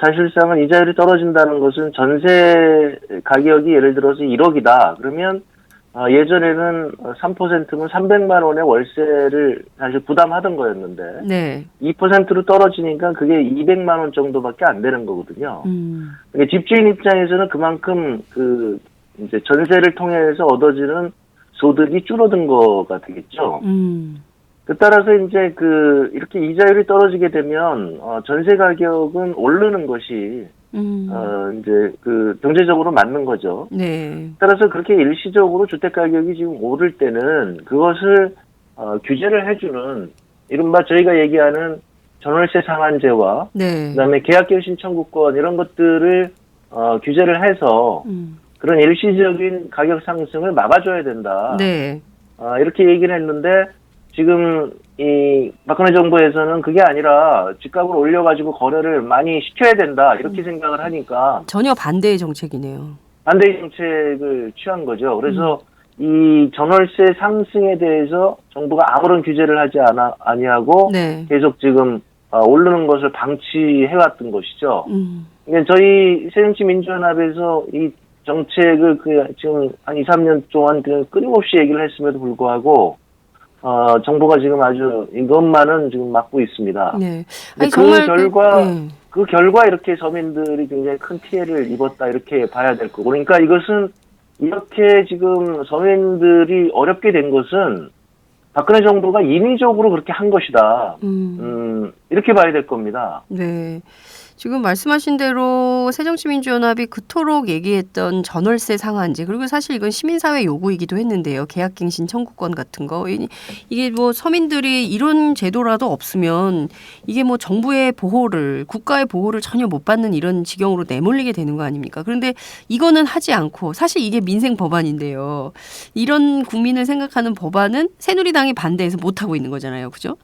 사실상은 이자율이 떨어진다는 것은 전세 가격이 예를 들어서 1억이다. 그러면 예전에는 3%면 300만 원의 월세를 사실 부담하던 거였는데 네. 2%로 떨어지니까 그게 200만 원 정도밖에 안 되는 거거든요. 그러니까 집주인 입장에서는 그만큼 이제 전세를 통해서 얻어지는 소득이 줄어든 거가 되겠죠. 따라서 이제 이렇게 이자율이 떨어지게 되면 전세 가격은 오르는 것이 이제 경제적으로 맞는 거죠. 네. 따라서 그렇게 일시적으로 주택 가격이 지금 오를 때는 그것을 규제를 해주는 이른바 저희가 얘기하는 전월세 상한제와 네. 그다음에 계약갱신 청구권 이런 것들을 규제를 해서 그런 일시적인 가격 상승을 막아줘야 된다. 네. 이렇게 얘기를 했는데 지금 이 박근혜 정부에서는 그게 아니라 집값을 올려가지고 거래를 많이 시켜야 된다 이렇게 생각을 하니까 전혀 반대의 정책이네요. 반대의 정책을 취한 거죠. 그래서 이 전월세 상승에 대해서 정부가 아무런 규제를 하지 아니하고 네. 계속 지금 오르는 것을 방치해왔던 것이죠. 그러니까 저희 새정치민주연합에서 이 정책을 지금 한 2, 3년 동안 끊임없이 얘기를 했음에도 불구하고 정부가 지금 아주 이것만은 지금 막고 있습니다. 네. 아니, 정말 그 결과 이렇게 서민들이 굉장히 큰 피해를 입었다 이렇게 봐야 될 거고. 그러니까 이것은 이렇게 지금 서민들이 어렵게 된 것은 박근혜 정부가 인위적으로 그렇게 한 것이다. 이렇게 봐야 될 겁니다. 네. 지금 말씀하신 대로 새정치민주연합이 그토록 얘기했던 전월세 상한제 그리고 사실 이건 시민사회 요구이기도 했는데요. 계약갱신 청구권 같은 거 이게 뭐 서민들이 이런 제도라도 없으면 이게 뭐 정부의 보호를 국가의 보호를 전혀 못 받는 이런 지경으로 내몰리게 되는 거 아닙니까? 그런데 이거는 하지 않고 사실 이게 민생 법안인데요. 이런 국민을 생각하는 법안은 새누리당이 반대해서 못 하고 있는 거잖아요, 그죠?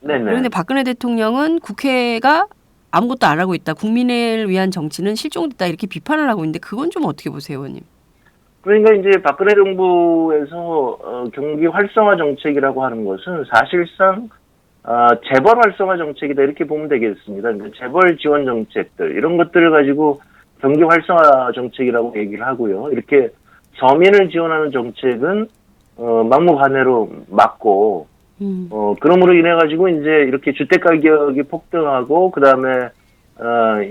네네. 그런데 박근혜 대통령은 국회가 아무것도 안 하고 있다. 국민을 위한 정치는 실종됐다. 이렇게 비판을 하고 있는데 그건 좀 어떻게 보세요, 의원님? 그러니까 이제 박근혜 정부에서 경기 활성화 정책이라고 하는 것은 사실상 재벌 활성화 정책이다 이렇게 보면 되겠습니다. 그러니까 재벌 지원 정책들 이런 것들을 가지고 경기 활성화 정책이라고 얘기를 하고요. 이렇게 서민을 지원하는 정책은 막무가내로 막고 그럼으로 인해 가지고 이제 이렇게 주택 가격이 폭등하고 그다음에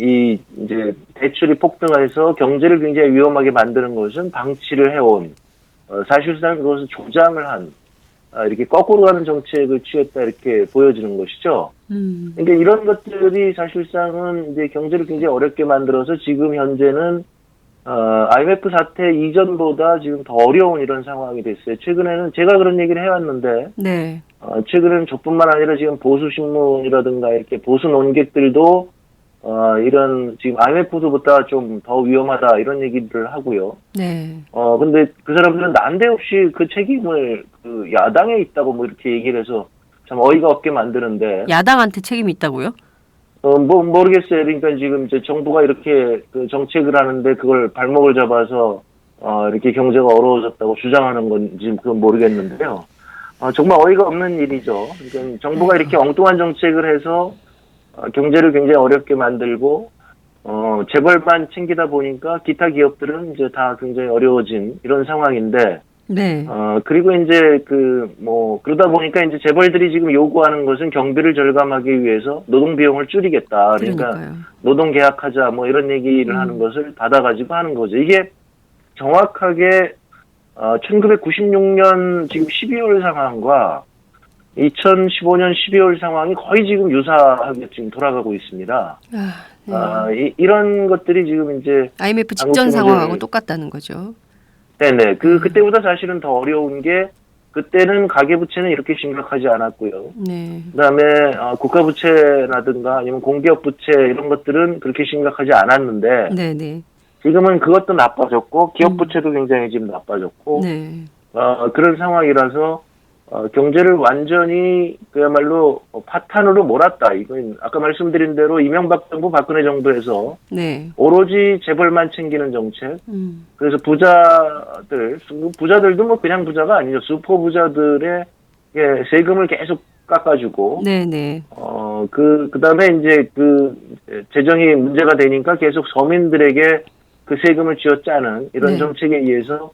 이 이제 대출이 폭등해서 경제를 굉장히 위험하게 만드는 것은 방치를 해온 사실상 그것을 조장을 한 이렇게 거꾸로 가는 정책을 취했다 이렇게 보여지는 것이죠. 그러니까 이런 것들이 사실상은 이제 경제를 굉장히 어렵게 만들어서 지금 현재는 IMF 사태 이전보다 지금 더 어려운 이런 상황이 됐어요. 최근에는 제가 그런 얘기를 해왔는데, 네. 최근에는 저뿐만 아니라 지금 보수 신문이라든가 이렇게 보수 논객들도 이런 지금 IMF보다 좀 더 위험하다 이런 얘기를 하고요. 네. 근데 그 사람들은 난데없이 그 책임을 그 야당에 있다고 뭐 이렇게 얘기를 해서 참 어이가 없게 만드는데. 야당한테 책임이 있다고요? 모르겠어요. 그러니까 지금 이제 정부가 이렇게 그 정책을 하는데 그걸 발목을 잡아서, 이렇게 경제가 어려워졌다고 주장하는 건지 그건 모르겠는데요. 정말 어이가 없는 일이죠. 그러니까 정부가 이렇게 엉뚱한 정책을 해서, 경제를 굉장히 어렵게 만들고, 재벌만 챙기다 보니까 기타 기업들은 이제 다 굉장히 어려워진 이런 상황인데, 네. 그리고 이제 그러다 보니까 이제 재벌들이 지금 요구하는 것은 경비를 절감하기 위해서 노동 비용을 줄이겠다. 그러니까 그러니까요. 노동 계약하자 뭐 이런 얘기를 하는 것을 받아가지고 하는 거죠. 이게 정확하게 1996년 지금 12월 상황과 2015년 12월 상황이 거의 지금 유사하게 지금 돌아가고 있습니다. 이런 것들이 지금 이제 IMF 직전 상황하고 똑같다는 거죠. 네네. 그때보다 사실은 더 어려운 게, 그때는 가계부채는 이렇게 심각하지 않았고요. 네. 그 다음에, 국가부채라든가 아니면 공기업부채 이런 것들은 그렇게 심각하지 않았는데, 네네. 지금은 그것도 나빠졌고, 기업부채도 굉장히 지금 나빠졌고, 네. 그런 상황이라서, 경제를 완전히 그야말로 파탄으로 몰았다. 이건 아까 말씀드린 대로 이명박 정부, 박근혜 정부에서 네. 오로지 재벌만 챙기는 정책. 그래서 부자들도 뭐 그냥 부자가 아니죠. 슈퍼 부자들의 세금을 계속 깎아주고. 네네. 그다음에 이제 재정이 문제가 되니까 계속 서민들에게 그 세금을 쥐어짜는 이런 네. 정책에 의해서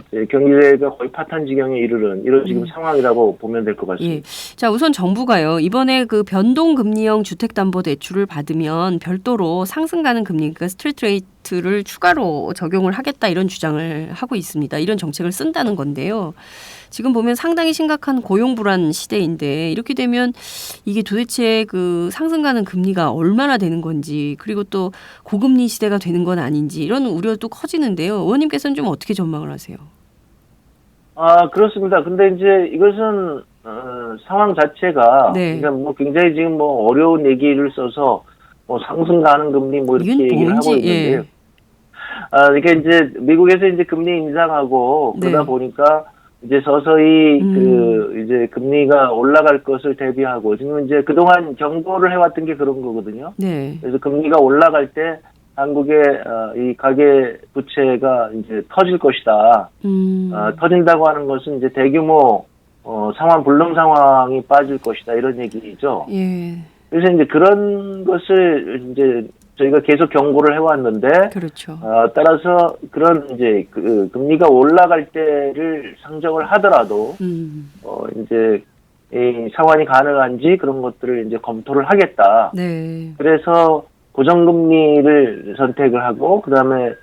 이제 경제가 거의 파탄 지경에 이르는 이런 지금 상황이라고 보면 될 것 같습니다. 예. 자, 우선 정부가요. 이번에 그 변동금리형 주택담보대출을 받으면 별도로 상승 가능 금리, 그러니까 스트레이트 레이트를 추가로 적용을 하겠다 이런 주장을 하고 있습니다. 이런 정책을 쓴다는 건데요. 지금 보면 상당히 심각한 고용 불안 시대인데 이렇게 되면 이게 도대체 그 상승 가능 금리가 얼마나 되는 건지, 그리고 또 고금리 시대가 되는 건 아닌지 이런 우려도 커지는데요. 의원님께서는 좀 어떻게 전망을 하세요? 그렇습니다. 근데 이제 이것은 상황 자체가 네. 그러니까 뭐 굉장히 지금 뭐 어려운 얘기를 써서 뭐 상승 가능 금리 뭐 이렇게 얘기를 하고 있는데요. 예. 그러니까 이제 미국에서 이제 금리 인상하고 네. 그러다 보니까 이제 서서히 이제 금리가 올라갈 것을 대비하고 지금 이제 그동안 경고를 해왔던 게 그런 거거든요. 네. 그래서 금리가 올라갈 때 한국의 이 가계 부채가 이제 터질 것이다. 터진다고 하는 것은 이제 대규모 상환 불능 상황이 빠질 것이다 이런 얘기죠. 예. 그래서 이제 그런 것을 이제 저희가 계속 경고를 해왔는데, 그렇죠. 따라서 그런 이제 금리가 올라갈 때를 상정을 하더라도 이제 이 상환이 가능한지 그런 것들을 이제 검토를 하겠다. 네. 그래서 고정금리를 선택을 하고 그다음에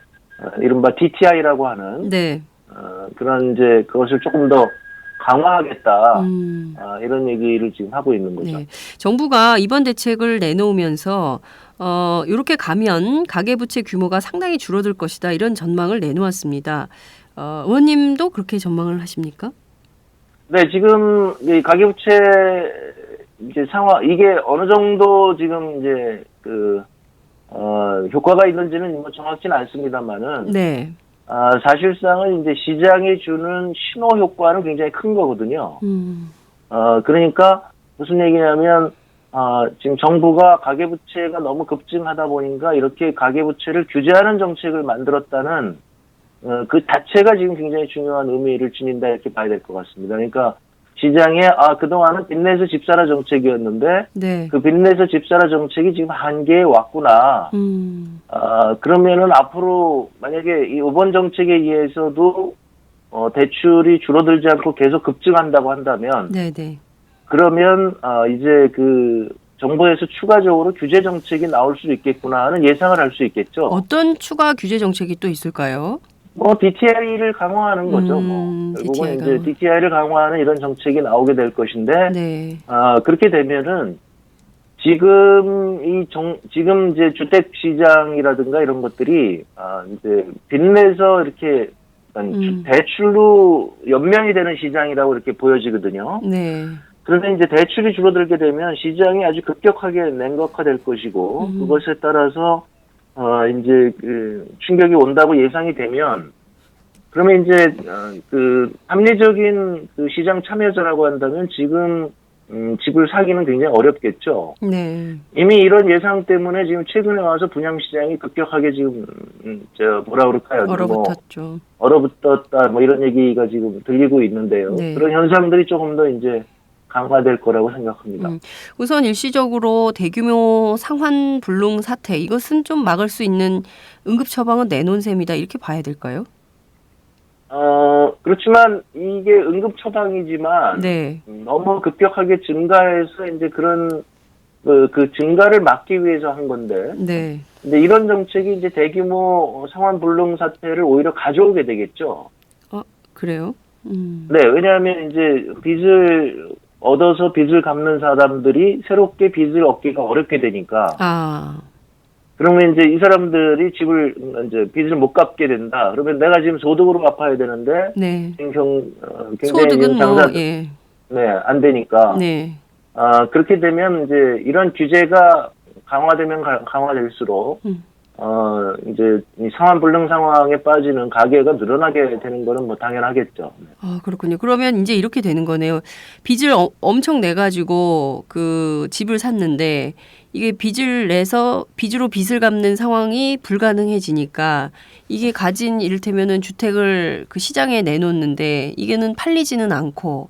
이른바 DTI라고 하는 네. 그런 이제 그것을 조금 더 강화하겠다. 이런 얘기를 지금 하고 있는 거죠. 네. 정부가 이번 대책을 내놓으면서 이렇게 가면 가계부채 규모가 상당히 줄어들 것이다 이런 전망을 내놓았습니다. 의원님도 그렇게 전망을 하십니까? 네, 지금 이 가계부채 이제 상황 이게 어느 정도 지금 이제 효과가 있는지는 뭐 정확치는 않습니다만은. 네. 사실상은 이제 시장이 주는 신호 효과는 굉장히 큰 거거든요. 그러니까 무슨 얘기냐면, 지금 정부가 가계부채가 너무 급증하다 보니까 이렇게 가계부채를 규제하는 정책을 만들었다는, 그 자체가 지금 굉장히 중요한 의미를 지닌다 이렇게 봐야 될 것 같습니다. 그러니까 시장에, 그동안은 빚내서 집사라 정책이었는데, 네. 그 빚내서 집사라 정책이 지금 한계에 왔구나. 그러면은 앞으로 만약에 이 5번 정책에 의해서도 대출이 줄어들지 않고 계속 급증한다고 한다면, 네네. 그러면 이제 그 정부에서 추가적으로 규제 정책이 나올 수도 있겠구나 하는 예상을 할 수 있겠죠. 어떤 추가 규제 정책이 또 있을까요? DTI를 강화하는 거죠. 결국은 DTI 이제 강화. DTI를 강화하는 이런 정책이 나오게 될 것인데, 네. 그렇게 되면은 지금 이제 주택 시장이라든가 이런 것들이 이제 빚내서 이렇게 대출로 연명이 되는 시장이라고 이렇게 보여지거든요. 네. 그런데 이제 대출이 줄어들게 되면 시장이 아주 급격하게 냉각화될 것이고, 그것에 따라서 이제 그 충격이 온다고 예상이 되면, 그러면 이제 그 합리적인 그 시장 참여자라고 한다면 지금 집을 사기는 굉장히 어렵겠죠. 네. 이미 이런 예상 때문에 지금 최근에 와서 분양 시장이 급격하게 지금 뭐라 그럴까요? 얼어붙었죠. 얼어붙었다 뭐 이런 얘기가 지금 들리고 있는데요. 네. 그런 현상들이 조금 더 이제 강화될 거라고 생각합니다. 우선 일시적으로 대규모 상환 불능 사태, 이것은 좀 막을 수 있는 응급 처방은 내놓은 셈이다, 이렇게 봐야 될까요? 그렇지만 이게 응급 처방이지만 네. 너무 급격하게 증가해서 이제 그런 그 증가를 막기 위해서 한 건데. 네. 근데 이런 정책이 이제 대규모 상환 불능 사태를 오히려 가져오게 되겠죠. 그래요? 네, 왜냐하면 이제 빚을 얻어서 빚을 갚는 사람들이 새롭게 빚을 얻기가 어렵게 되니까. 그러면 이제 이 사람들이 집을 이제 빚을 못 갚게 된다. 그러면 내가 지금 소득으로 갚아야 되는데, 네. 굉장히 소득은 네, 안 되니까. 네. 그렇게 되면 이제 이런 규제가 강화되면 강화될수록 이제 이 상환 불능 상황에 빠지는 가계가 늘어나게 되는 거는 뭐 당연하겠죠. 그렇군요. 그러면 이제 이렇게 되는 거네요. 빚을 엄청 내가지고 그 집을 샀는데 이게 빚을 내서 빚으로 빚을 갚는 상황이 불가능해지니까 이게 가진 이를테면은 주택을 그 시장에 내놓는데 이게는 팔리지는 않고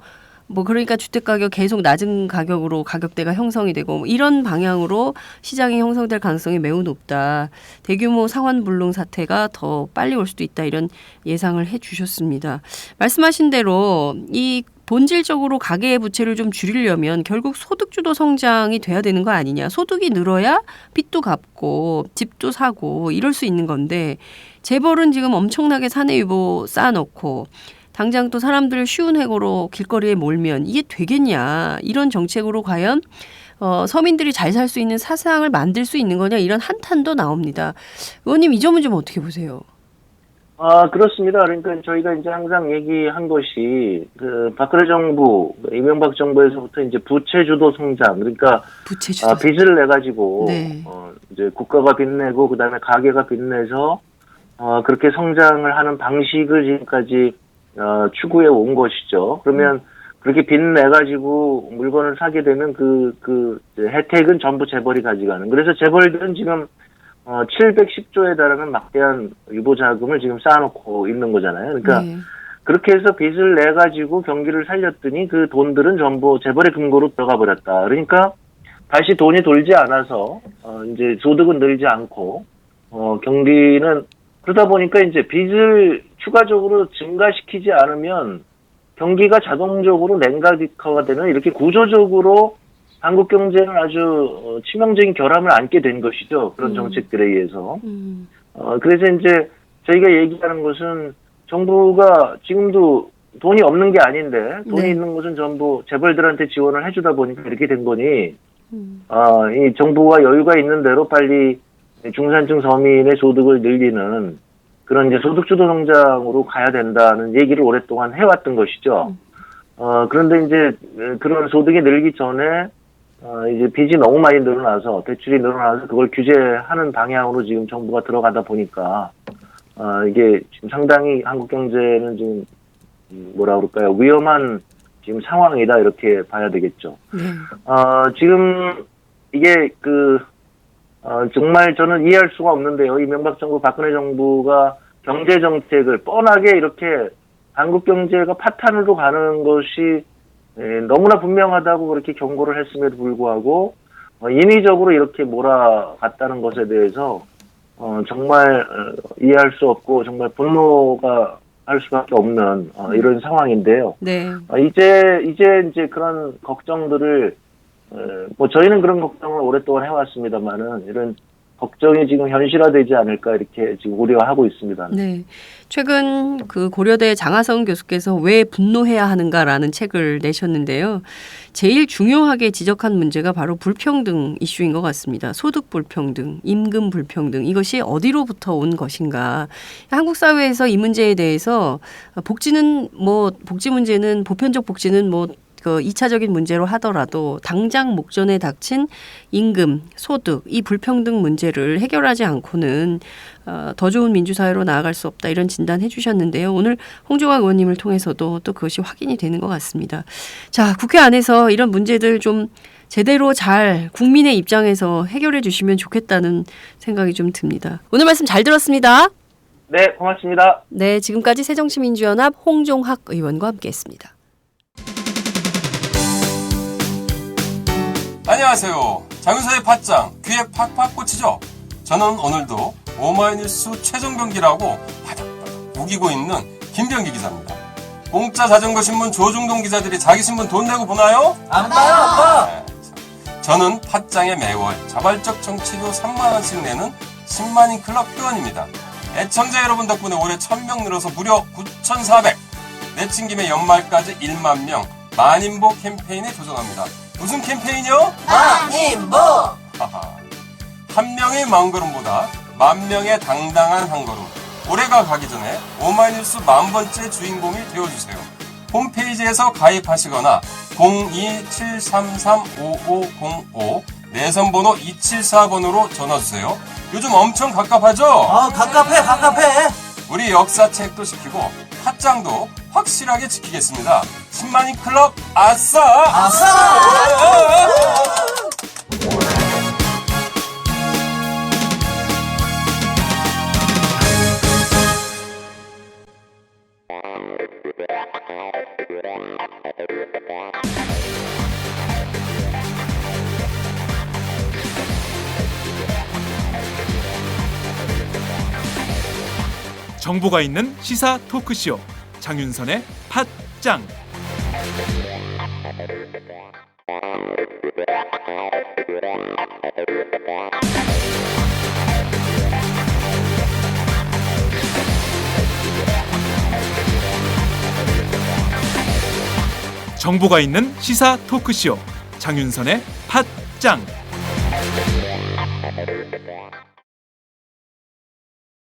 뭐 그러니까 주택 가격 계속 낮은 가격으로 가격대가 형성이 되고 뭐 이런 방향으로 시장이 형성될 가능성이 매우 높다. 대규모 상환 불능 사태가 더 빨리 올 수도 있다. 이런 예상을 해 주셨습니다. 말씀하신 대로 이 본질적으로 가계의 부채를 좀 줄이려면 결국 소득주도 성장이 돼야 되는 거 아니냐. 소득이 늘어야 빚도 갚고 집도 사고 이럴 수 있는 건데 재벌은 지금 엄청나게 사내유보 쌓아놓고 당장 또 사람들 쉬운 해고로 길거리에 몰면 이게 되겠냐. 이런 정책으로 과연 서민들이 잘 살 수 있는 사상을 만들 수 있는 거냐. 이런 한탄도 나옵니다. 의원님 이 점은 좀 어떻게 보세요? 그렇습니다. 그러니까 저희가 이제 항상 얘기한 것이 그 박근혜 정부, 이명박 정부에서부터 이제 부채 주도 성장, 그러니까 빚을 내 가지고 네. 이제 국가가 빚내고 그다음에 가계가 빚내서 그렇게 성장을 하는 방식을 지금까지 추구해 온 것이죠. 그러면 그렇게 빚내 가지고 물건을 사게 되면 그 혜택은 전부 재벌이 가져가는. 그래서 재벌들은 지금 710조에 달하는 막대한 유보 자금을 지금 쌓아놓고 있는 거잖아요. 그러니까 그렇게 해서 빚을 내 가지고 경기를 살렸더니 그 돈들은 전부 재벌의 금고로 들어가 버렸다. 그러니까 다시 돈이 돌지 않아서 이제 소득은 늘지 않고 경기는 그러다 보니까 이제 빚을 추가적으로 증가시키지 않으면 경기가 자동적으로 냉각화가 되는 이렇게 구조적으로 한국 경제는 아주 치명적인 결함을 안게 된 것이죠. 그런 정책들에 의해서. 그래서 이제 저희가 얘기하는 것은 정부가 지금도 돈이 없는 게 아닌데 돈이 있는 것은 전부 재벌들한테 지원을 해주다 보니까 이렇게 된 거니 이 정부가 여유가 있는 대로 빨리 중산층 서민의 소득을 늘리는 그런 이제 소득주도 성장으로 가야 된다는 얘기를 오랫동안 해왔던 것이죠. 그런데 이제 그런 소득이 늘기 전에 이제 빚이 너무 많이 늘어나서 대출이 늘어나서 그걸 규제하는 방향으로 지금 정부가 들어가다 보니까 이게 지금 상당히 한국 경제는 지금 뭐라 그럴까요? 위험한 지금 상황이다 이렇게 봐야 되겠죠. 지금 이게 정말 저는 이해할 수가 없는데요. 이명박 정부, 박근혜 정부가 경제 정책을 뻔하게 이렇게 한국 경제가 파탄으로 가는 것이 너무나 분명하다고 그렇게 경고를 했음에도 불구하고 인위적으로 이렇게 몰아갔다는 것에 대해서 정말 이해할 수 없고 정말 분노가 할 수밖에 없는 이런 상황인데요. 네. 이제 그런 걱정들을 뭐 저희는 그런 걱정을 오랫동안 해왔습니다만은 이런 걱정이 지금 현실화되지 않을까 이렇게 지금 우려하고 있습니다. 네. 최근 그 고려대 장하성 교수께서 왜 분노해야 하는가라는 책을 내셨는데요. 제일 중요하게 지적한 문제가 바로 불평등 이슈인 것 같습니다. 소득 불평등, 임금 불평등 이것이 어디로부터 온 것인가. 한국 사회에서 이 문제에 대해서 복지 문제는 보편적 복지는 그 2차적인 문제로 하더라도 당장 목전에 닥친 임금, 소득, 이 불평등 문제를 해결하지 않고는 더 좋은 민주사회로 나아갈 수 없다 이런 진단해 주셨는데요. 오늘 홍종학 의원님을 통해서도 또 그것이 확인이 되는 것 같습니다. 자, 국회 안에서 이런 문제들 좀 제대로 잘 국민의 입장에서 해결해 주시면 좋겠다는 생각이 좀 듭니다. 오늘 말씀 잘 들었습니다. 네, 고맙습니다. 네, 지금까지 새정치민주연합 홍종학 의원과 함께했습니다. 안녕하세요. 장윤서의 팟짱 귀에 팍팍 꽂히죠? 저는 오늘도 오마이뉴스 최종병기라고 바닥바닥 우기고 있는 김병기 기자입니다. 공짜 자전거 신문 조중동 기자들이 자기 신문 돈 내고 보나요? 안 봐요, 아빠. 네. 저는 팟짱에 매월 자발적 정치료 3만원씩 내는 10만인 클럽 회원입니다. 애청자 여러분 덕분에 올해 1000명 늘어서 무려 9,400. 내친 김에 연말까지 1만 명 만인보 캠페인에 도전합니다. 무슨 캠페인이요? 만인보! 한 명의 먼걸음보다 만 명의 당당한 한 걸음. 올해가 가기 전에 오마이뉴스 10,000번째 주인공이 되어주세요. 홈페이지에서 가입하시거나 02-733-5505 내선번호 274번으로 전화주세요. 요즘 엄청 갑갑하죠? 갑갑해. 우리 역사책도 시키고 팟짱도 확실하게 지키겠습니다. 10만인 클럽 아싸! 정보가 있는 시사 토크쇼 장윤선의 팟짱. 정보가 있는 시사 토크쇼 장윤선의 팟짱.